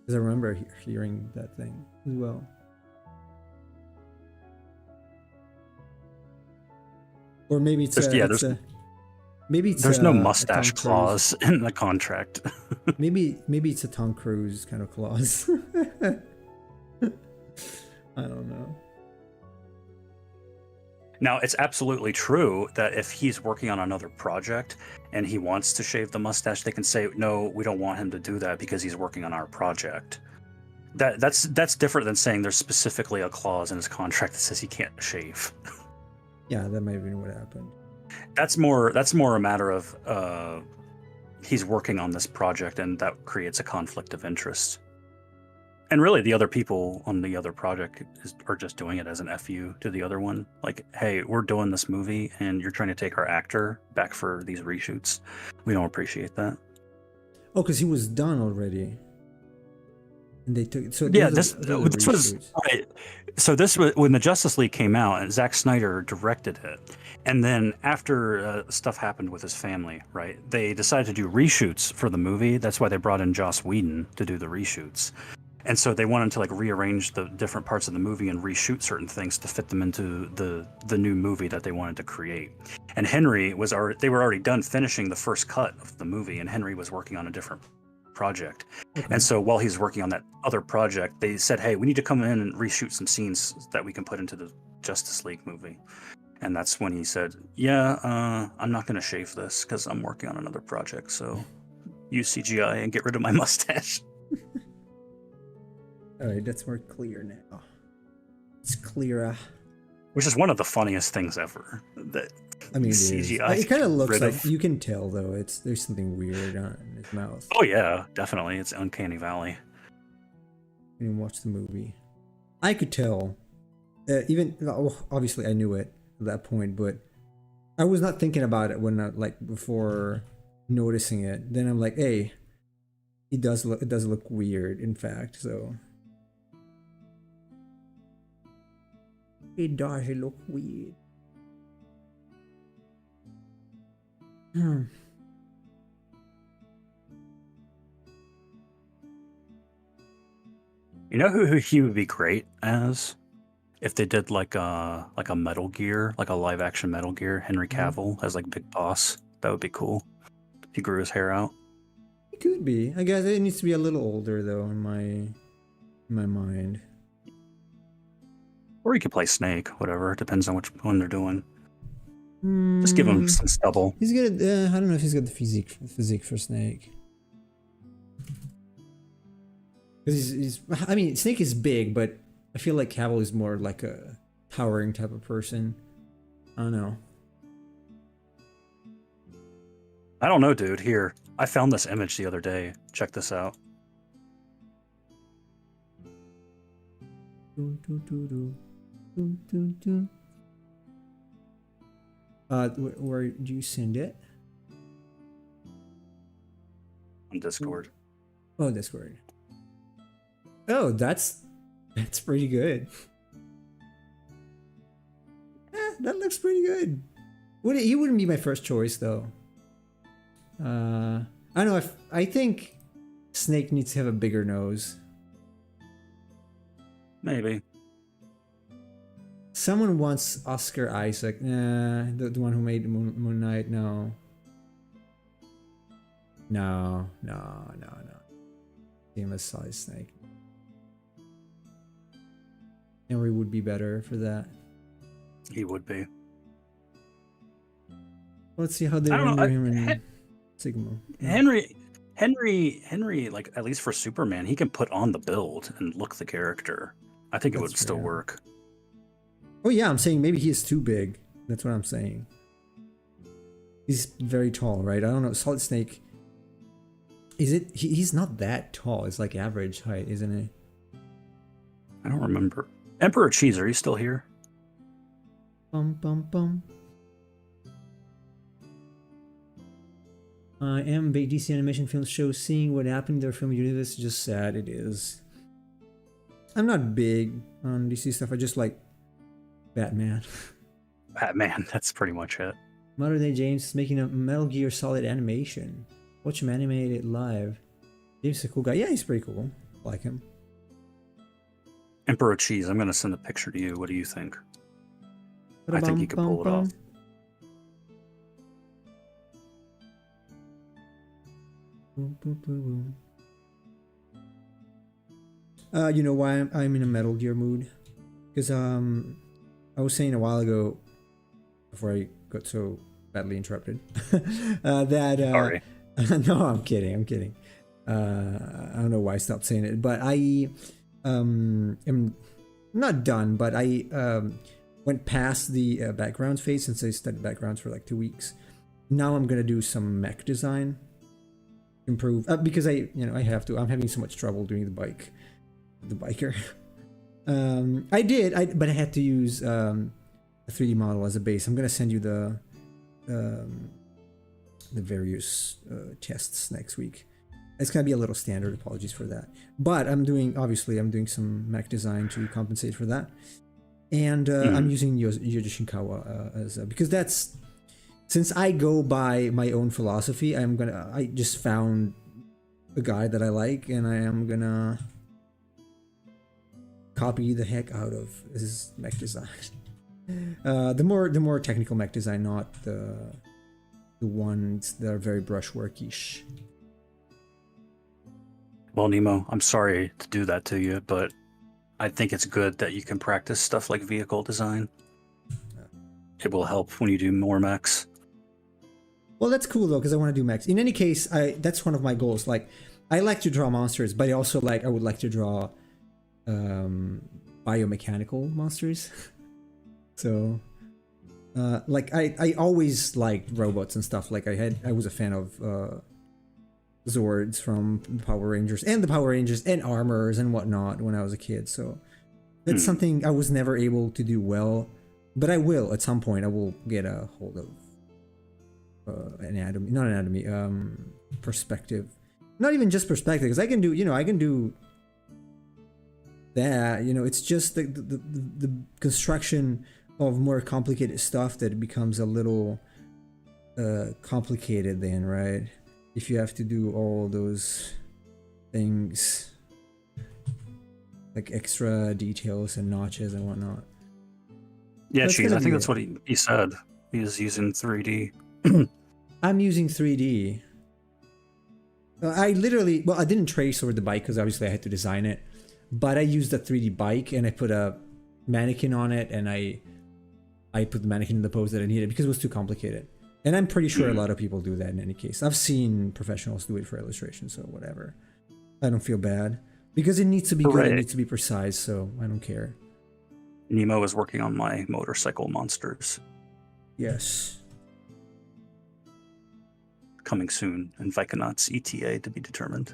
Because I remember hearing that thing as well. Or maybe it's there's no mustache clause in the contract. maybe it's a Tom Cruise kind of clause. I don't know. Now, it's absolutely true that if he's working on another project and he wants to shave the mustache, they can say, no, we don't want him to do that because he's working on our project. That's different than saying there's specifically a clause in his contract that says he can't shave. Yeah, that might have been what happened. That's more a matter of he's working on this project and that creates a conflict of interest. And really, the other people on the other project are just doing it as an FU to the other one. Like, hey, we're doing this movie, and you're trying to take our actor back for these reshoots. We don't appreciate that. Oh, because he was done already. And they took it. So yeah, this was right. So this was when the Justice League came out, and Zack Snyder directed it. And then after stuff happened with his family, right? They decided to do reshoots for the movie. That's why they brought in Joss Whedon to do the reshoots. And so they wanted to like rearrange the different parts of the movie and reshoot certain things to fit them into the new movie that they wanted to create. And Henry they were already done finishing the first cut of the movie, and Henry was working on a different project. Okay. And so while he's working on that other project, they said, hey, we need to come in and reshoot some scenes that we can put into the Justice League movie. And that's when he said, yeah, I'm not going to shave this because I'm working on another project. So use CGI and get rid of my mustache. All right, that's more clear now. It's clearer. Which is one of the funniest things ever. That I mean, CGI. It kind of looks like you can tell though. There's something weird on his mouth. Oh yeah, definitely. It's Uncanny Valley. You can watch the movie. I could tell. Even obviously I knew it at that point, but I was not thinking about it when before noticing it. Then I'm like, hey, it does look weird. In fact, so. It does look weird. You know who he would be great as? If they did like a Metal Gear, like a live action Metal Gear, Henry Cavill as like Big Boss. That would be cool. If he grew his hair out. It could be. I guess it needs to be a little older though in my mind. Or he could play Snake, whatever. It depends on which one they're doing. Just give him some stubble. He's got. I don't know if he's got the physique for Snake. Because I mean, Snake is big, but I feel like Cavill is more like a towering type of person. I don't know. I don't know, dude. Here, I found this image the other day. Check this out. Where do you send it? On Discord. Oh, Discord. Oh, that's pretty good. That looks pretty good. He wouldn't be my first choice though. I don't know. I think Snake needs to have a bigger nose. Maybe. Someone wants Oscar Isaac. Nah, the one who made Moon Knight. No. Same as Solid Snake. Henry would be better for that. He would be. Let's see how they render him in Sigma. Henry, like at least for Superman, he can put on the build and look the character. I think it would still work. Oh yeah, I'm saying maybe he is too big. That's what I'm saying. He's very tall, right? I don't know. Solid Snake. Is it? He's not that tall. It's like average height, isn't it? I don't remember. Emperor Cheese, are you still here? Bum. I am big DC animation film show. Seeing what happened in their film universe is just sad. It is. I'm not big on DC stuff. I just like Batman. Batman, that's pretty much it. Modern Day James is making a Metal Gear Solid animation. Watch him animate it live. James is a cool guy. Yeah, he's pretty cool. I like him. Emperor Cheese, I'm going to send a picture to you. What do you think? I think he could pull it off. You know why I'm in a Metal Gear mood? Because I was saying a while ago, before I got so badly interrupted, that Sorry. No, I'm kidding. I don't know why I stopped saying it, but I am not done, but I went past the backgrounds phase since I studied backgrounds for like 2 weeks. Now I'm gonna do some mech design, improve because I have to. I'm having so much trouble doing the biker. But I had to use a 3D model as a base. I'm gonna send you the various tests next week. It's gonna be a little standard. Apologies for that. But I'm doing some mech design to compensate for that, and I'm using Yoji Shinkawa as because that's since I go by my own philosophy. I just found a guy that I like, and I am gonna copy the heck out of his mech design. The more technical mech design, not the ones that are very brushworkish. Well, Nemo, I'm sorry to do that to you, but I think it's good that you can practice stuff like vehicle design. It will help when you do more mechs. Well, that's cool though, because I want to do mechs. In any case, that's one of my goals. Like, I like to draw monsters, but I would like to draw biomechanical monsters. So like I always liked robots and stuff. Like I was a fan of Zords from Power Rangers and armors and whatnot when I was a kid. So that's something I was never able to do well, but I will at some point. I will get a hold of perspective. Not even just perspective, because I can do that. It's just the construction of more complicated stuff that becomes a little complicated then, right? If you have to do all those things like extra details and notches and whatnot. Yeah, Cheese, I think that's what he said. He is using 3D. I'm using 3D. I didn't trace over the bike because obviously I had to design it, but I used a 3D bike and I put a mannequin on it, and I put the mannequin in the pose that I needed because it was too complicated. And I'm pretty sure a lot of people do that in any case. I've seen professionals do it for illustration, so whatever. I don't feel bad. Because it needs to be good, Hooray. it needs to be precise, so I don't care. Nemo is working on my motorcycle monsters. Yes. Coming soon, and Vikanauts ETA to be determined.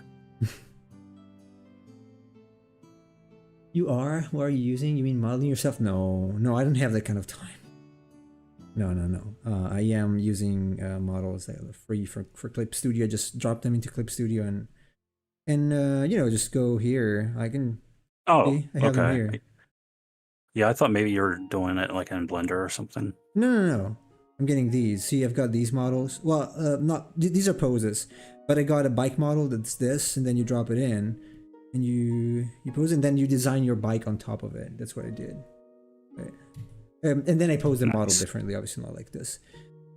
You are? What are you using? You mean modeling yourself? No, I don't have that kind of time. No. I am using models that are free for Clip Studio. Just drop them into Clip Studio and you know, just go here. I can. Oh, See, I have them okay. here. Yeah, I thought maybe you were doing it like in Blender or something. No. I'm getting these. See, I've got these models. Well, not these are poses, but I got a bike model that's this, and then you drop it in, and you pose, and then you design your bike on top of it. That's what I did. Right. And then I pose the model differently, obviously not like this.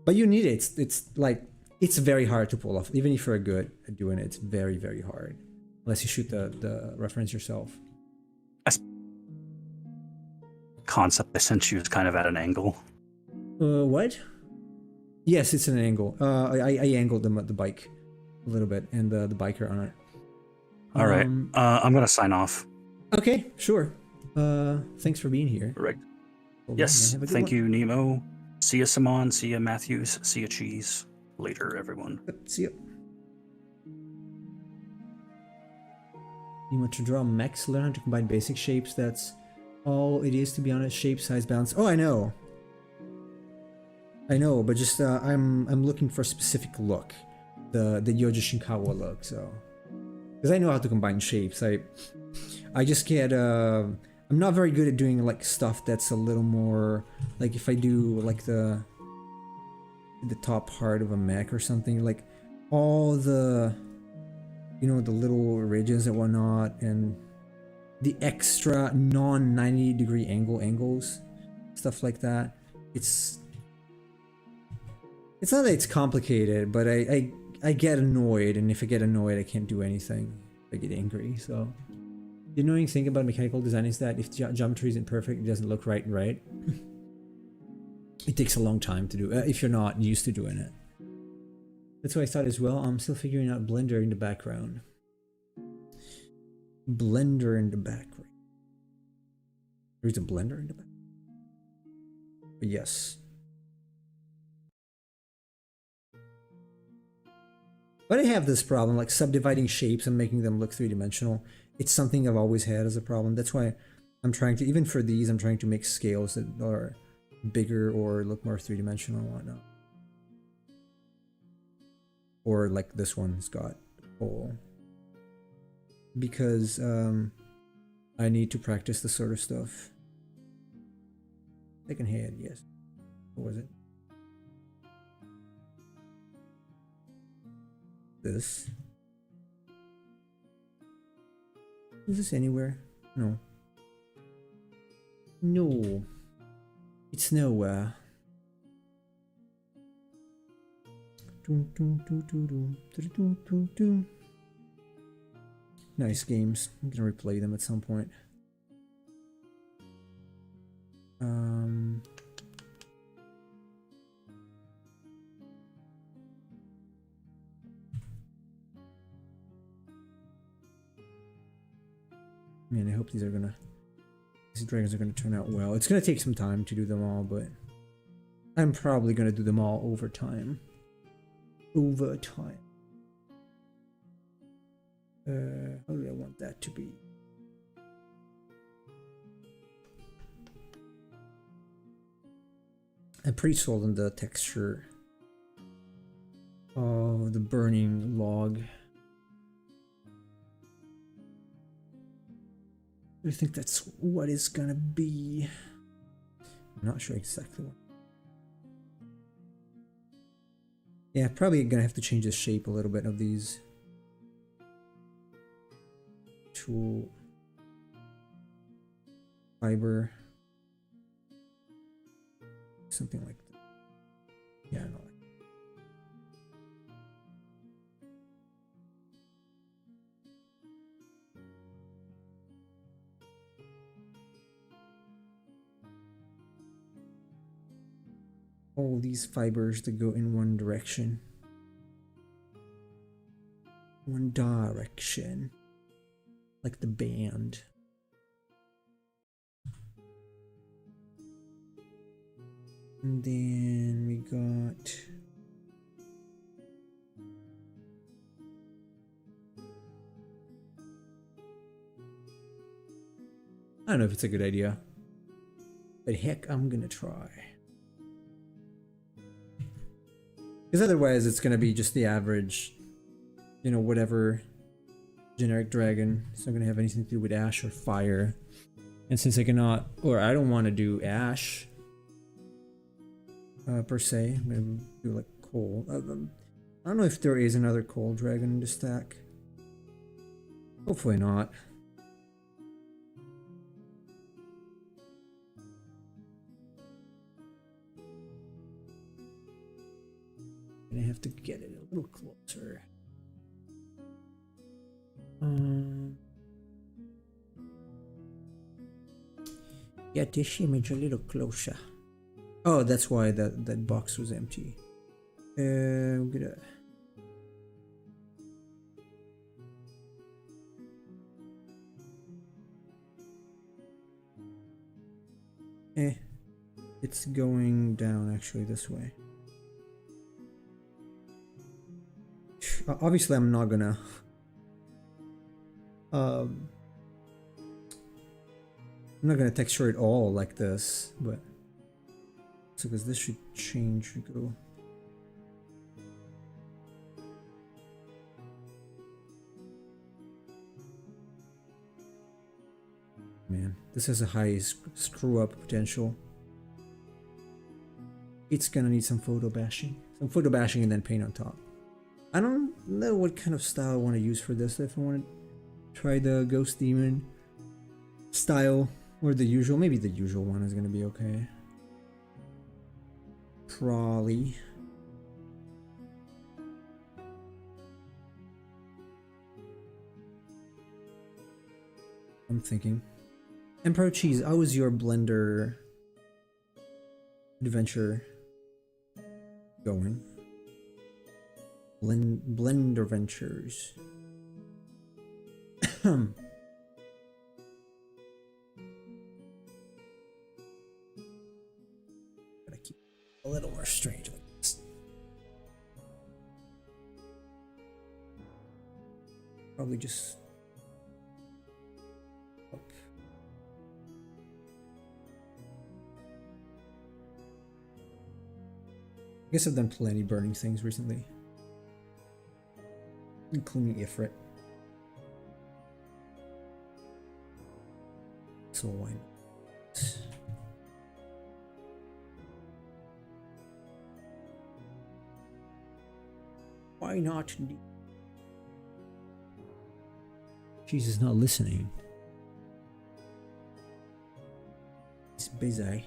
But you need it. It's like it's very hard to pull off. Even if you're good at doing it, it's very, very hard. Unless you shoot the reference yourself. Concept I sent you is kind of at an angle. What? Yes, it's an angle. I angled the bike a little bit and the biker on it. All right. I'm gonna sign off. Okay, sure. Thanks for being here. Correct. Hold Yes. on, Thank you, Nemo. See ya, Simon. See ya, Matthews. See ya, Cheese. Later, everyone. See ya. You want to draw mechs, learn how to combine basic shapes. That's all it is, to be honest. Shape, size, balance. Oh, I know, but just I'm looking for a specific look, the Yoji Shinkawa look. So, because I know how to combine shapes, I just get I'm not very good at doing like stuff that's a little more like if I do like the top part of a mech or something, like all the, you know, the little ridges and whatnot, and the extra non 90-degree angles, stuff like that. It's not that it's complicated, but I get annoyed, and if I get annoyed, I can't do anything. I get angry. So the annoying thing about mechanical design is that if geometry isn't perfect, it doesn't look right. It takes a long time to do if you're not used to doing it. That's what I thought as well. I'm still figuring out Blender in the background. Blender in the background. There's a Blender in the back. But yes. But I have this problem, like subdividing shapes and making them look three-dimensional. It's something I've always had as a problem. That's why I'm trying to, even for these, I'm trying to make scales that are bigger or look more three-dimensional and whatnot. Or like this one's got a hole. Because I need to practice this sort of stuff. Second hand, yes. What was it? This. Is this anywhere? No. No. It's nowhere. Nice games. I'm gonna replay them at some point. Man, I hope these dragons are gonna turn out well. It's gonna take some time to do them all, but I'm probably gonna do them all over time. How do I want that to be? I'm pretty sold on the texture of the burning log. I think that's what it's gonna be. I'm not sure exactly what. Yeah, probably gonna have to change the shape a little bit of these. Tool. Fiber. Something like that. Yeah, no. All these fibers that go in one direction. One direction. like the band. And then we got I don't know if it's a good idea, but heck, I'm gonna try. Because otherwise it's gonna be just the average, you know, whatever generic dragon. It's not gonna have anything to do with ash or fire. And since I cannot, or I don't want to do ash per se, I'm gonna do like coal. I don't know if there is another coal dragon in the stack. Hopefully not. I have to get it a little closer. Get this image a little closer. Oh, that's why that box was empty. I'm gonna. It's going down actually this way. Obviously, I'm not gonna. I'm not gonna texture it all like this, but so because this should change. Go. Man, this has a high screw up potential. It's gonna need some photo bashing, and then paint on top. I don't know what kind of style I want to use for this. If I want to try the Ghost Demon style or the usual, maybe the usual one is gonna be okay. Probably. I'm thinking. Emperor Cheese, how was your Blender adventure going? Blender Ventures. Gotta keep it a little more strange like this. Probably just up. I guess I've done plenty burning things recently. Including Ifrit. So why not? Why not? Jesus not listening. It's busy.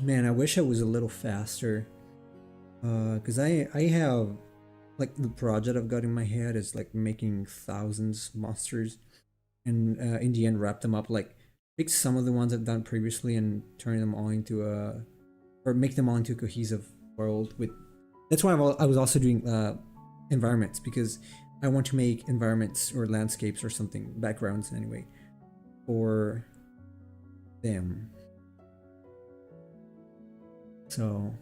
Man, I wish I was a little faster. Cause I have like the project I've got in my head is like making thousands monsters, and in the end wrap them up, like pick some of the ones I've done previously and turn them all into a, or make them all into a cohesive world. With that's why I was also doing environments, because I want to make environments or landscapes or something, backgrounds anyway, for them. So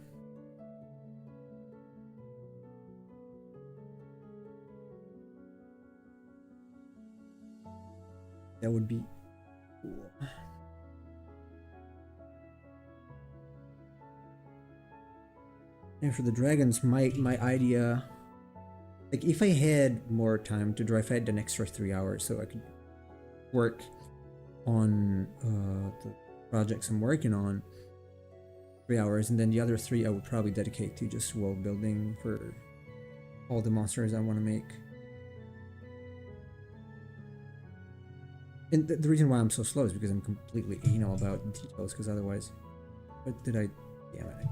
that would be cool. And for the dragons, my idea, like if I had more time to draw, if I had an extra 3 hours so I could work on the projects I'm working on, 3 hours, and then the other 3 I would probably dedicate to just world building for all the monsters I want to make. And the reason why I'm so slow is because I'm completely anal about details, because otherwise, what did I, damn it.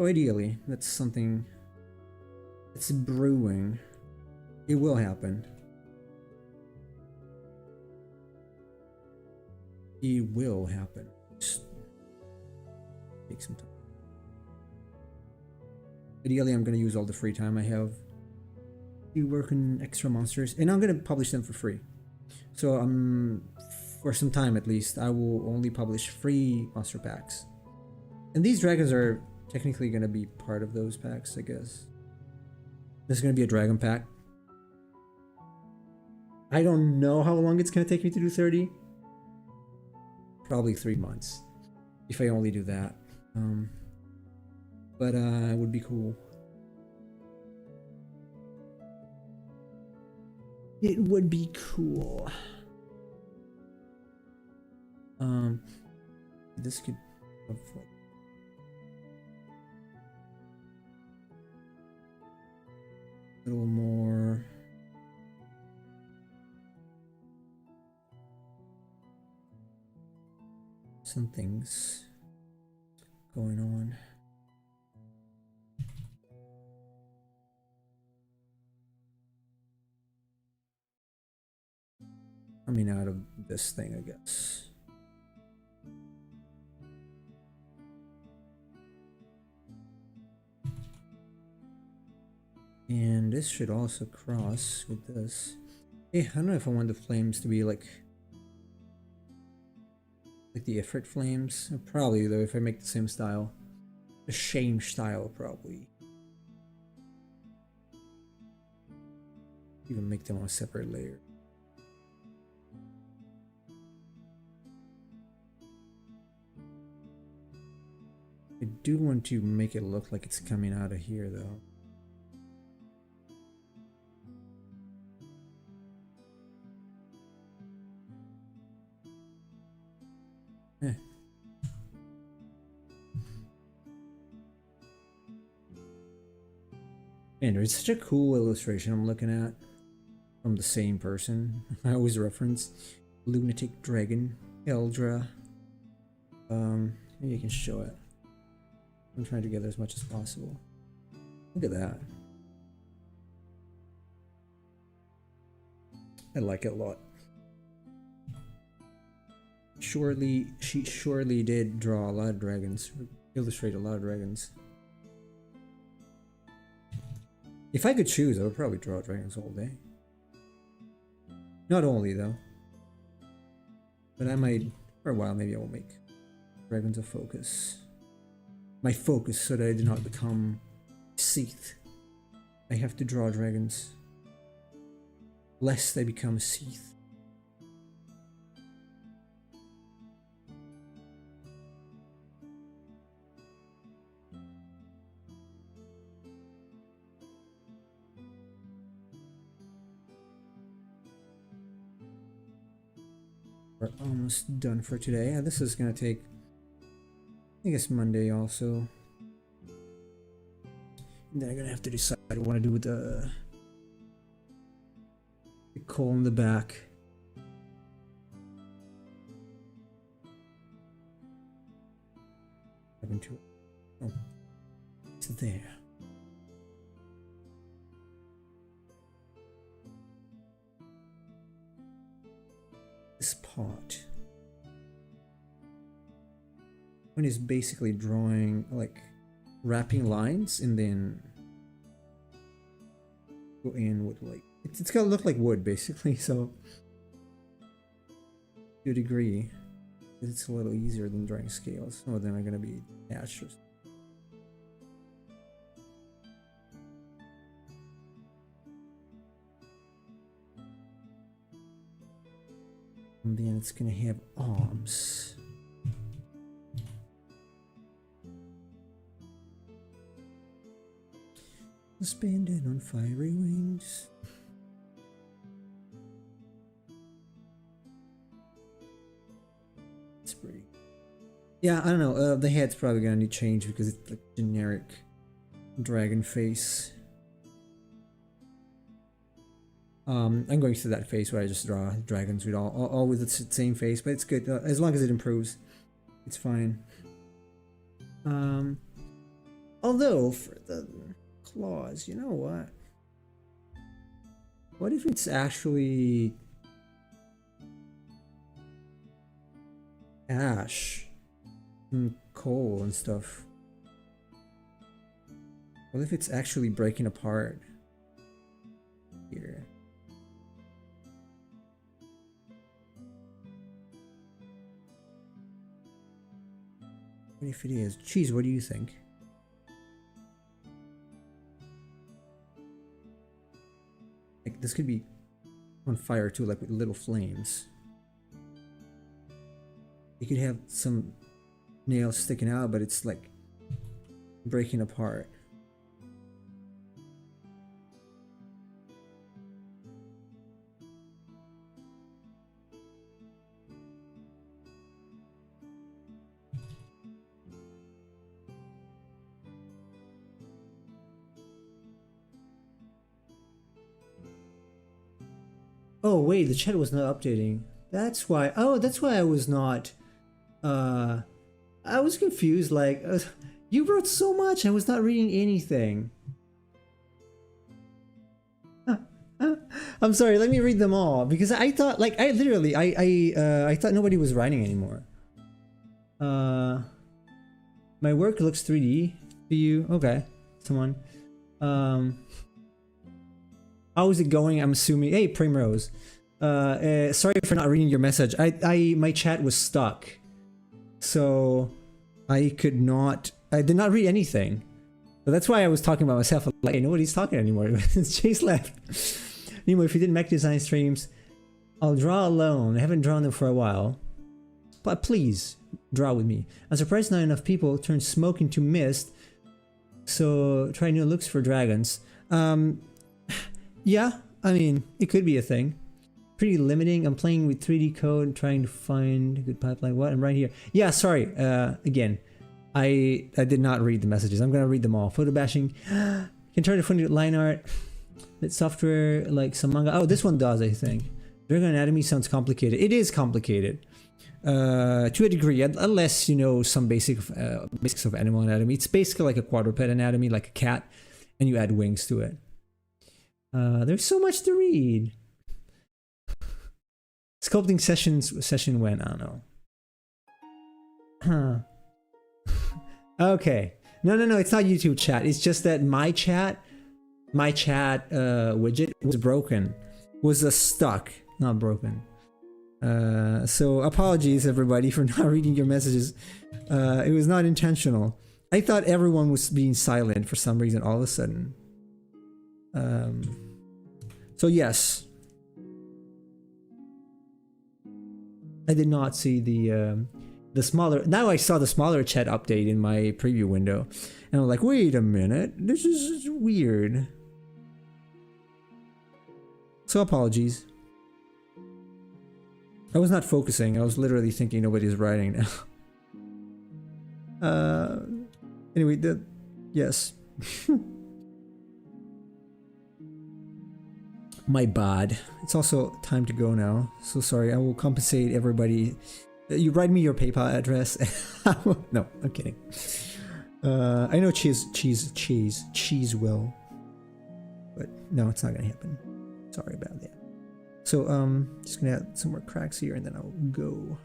So ideally, that's something that's brewing. It will happen. It will happen. Just take some time. Ideally, I'm going to use all the free time I have to work on extra monsters, and I'm going to publish them for free. So for some time at least, I will only publish free monster packs. And these dragons are technically going to be part of those packs, I guess. There's going to be a dragon pack. I don't know how long it's going to take me to do 30. Probably 3 months, if I only do that. But it would be cool. It would be cool. This could have like a little more. Some things going on. Coming out of this thing, I guess. And this should also cross with this. Hey, I don't know if I want the flames to be like the Ifrit flames. Probably though, if I make the same style. The shame style, probably. Even make them on a separate layer. I do want to make it look like it's coming out of here though. And it's such a cool illustration I'm looking at from the same person. I always reference Lunatic Dragon, Eldra. Maybe you can show it. I'm trying to get as much as possible. Look at that. I like it a lot. She surely did draw a lot of dragons, illustrate a lot of dragons. If I could choose, I would probably draw dragons all day. Not only though, but I might, for a while, maybe I will make dragons a focus. My focus, so that I do not become Seath. I have to draw dragons, lest I become Seath. We're almost done for today. This is gonna take, I think it's Monday also. And then I'm gonna have to decide what I want to do with the coal in the back. Oh, it's there. This part. One is basically drawing, like, wrapping lines and then go in with, like, it's gonna look like wood basically, so to a degree it's a little easier than drawing scales. Some of them are gonna be attached. And then it's gonna have arms. Suspended on fiery wings. It's pretty. Yeah, I don't know. The head's probably gonna need change because it's like generic dragon face. I'm going to that face where I just draw dragons with all with the same face, but it's good as long as it improves. It's fine. Although for the claws, you know what? What if it's actually ash and coal and stuff? What if it's actually breaking apart here? What if it is? Cheese, what do you think? Like, this could be on fire too, like with little flames. You could have some nails sticking out, but it's like breaking apart. Oh wait, the chat was not updating. That's why. Oh, that's why I was not. I was confused. Like, you wrote so much, I was not reading anything. I'm sorry. Let me read them all because I thought, like, I literally, I thought nobody was writing anymore. My work looks 3D to you. Okay, someone. How is it going? I'm assuming. Hey, Primrose. Sorry for not reading your message. My chat was stuck, so I did not read anything. So that's why I was talking about myself. Like, nobody's talking anymore. Chase left. Anyway, if you did mech design streams, I'll draw alone. I haven't drawn them for a while, but please draw with me. I'm surprised not enough people turn smoke into mist. So try new looks for dragons. Yeah, I mean, it could be a thing. Pretty limiting. I'm playing with 3D code, trying to find a good pipeline. What? I'm right here. Yeah, sorry. Again, I did not read the messages. I'm gonna read them all. Photo bashing. Can try to find line art. Lit software like some manga. Oh, this one does, I think. Dragon anatomy sounds complicated. It is complicated. To a degree, unless you know some basics of animal anatomy. It's basically like a quadruped anatomy, like a cat, and you add wings to it. There's so much to read. Sculpting session when? I don't know. Huh. Okay. No, it's not YouTube chat. It's just that my chat widget was broken. Was stuck, not broken. So apologies everybody for not reading your messages. It was not intentional. I thought everyone was being silent for some reason all of a sudden. So yes, I did not see the smaller. Now I saw the smaller chat update in my preview window, and I'm like, wait a minute, this is weird. So apologies. I was not focusing. I was literally thinking nobody's writing now. Anyway, yes. My bad. It's also time to go now. So sorry. I will compensate everybody. You write me your PayPal address. No, I'm kidding. I know cheese will, but no, it's not gonna happen. Sorry about that. So just gonna add some more cracks here, and then I'll go.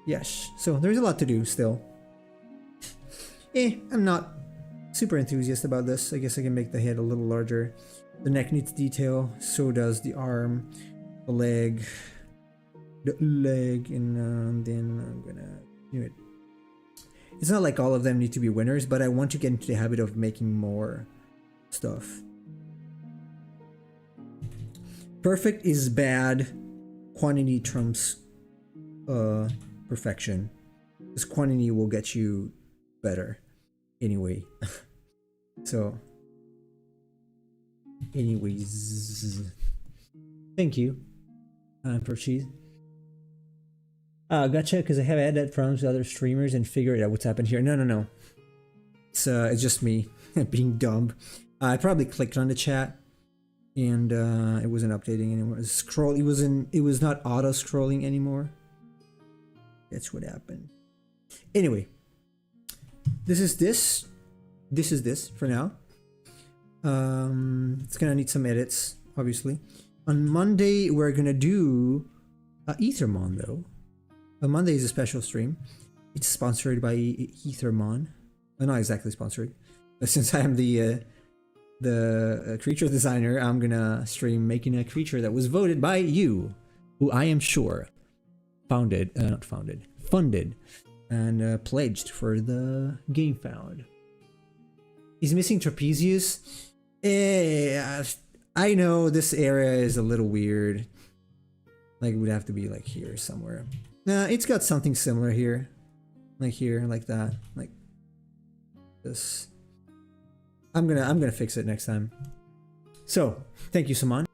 Yes. So there's a lot to do still. I'm not super enthusiastic about this. I guess I can make the head a little larger. The neck needs detail. So does the arm, the leg, and then I'm gonna do it. It's not like all of them need to be winners, but I want to get into the habit of making more stuff. Perfect is bad. Quantity trumps perfection. Because quantity will get you better anyway. So anyways, thank you for cheese. Gotcha, because I have had that problems with other streamers and figured out what's happened here. No. It's just me being dumb. I probably clicked on the chat and it wasn't updating anymore. It was not auto scrolling anymore. That's what happened. Anyway, this is this for now. It's gonna need some edits, obviously. On Monday, we're gonna do Ethermon, though. Monday is a special stream. It's sponsored by Ethermon. Not exactly sponsored. But since I am the creature designer, I'm gonna stream making a creature that was voted by you, who I am sure funded and pledged for the Game Found. He's missing Trapezius. I know this area is a little weird. Like, it would have to be like here somewhere. Nah, it's got something similar here. Like here, like that. Like this. I'm gonna fix it next time. So, thank you, Saman.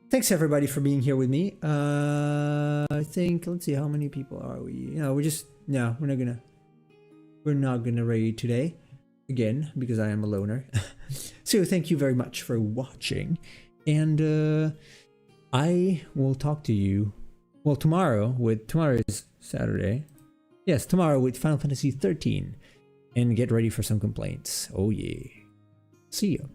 Thanks everybody for being here with me. I think, let's see, how many people are we? You know, we're not gonna raid today again because I am a loner. So thank you very much for watching, and I will talk to you tomorrow is Saturday. Yes, tomorrow with Final Fantasy 13, and get ready for some complaints. Oh yeah. See you.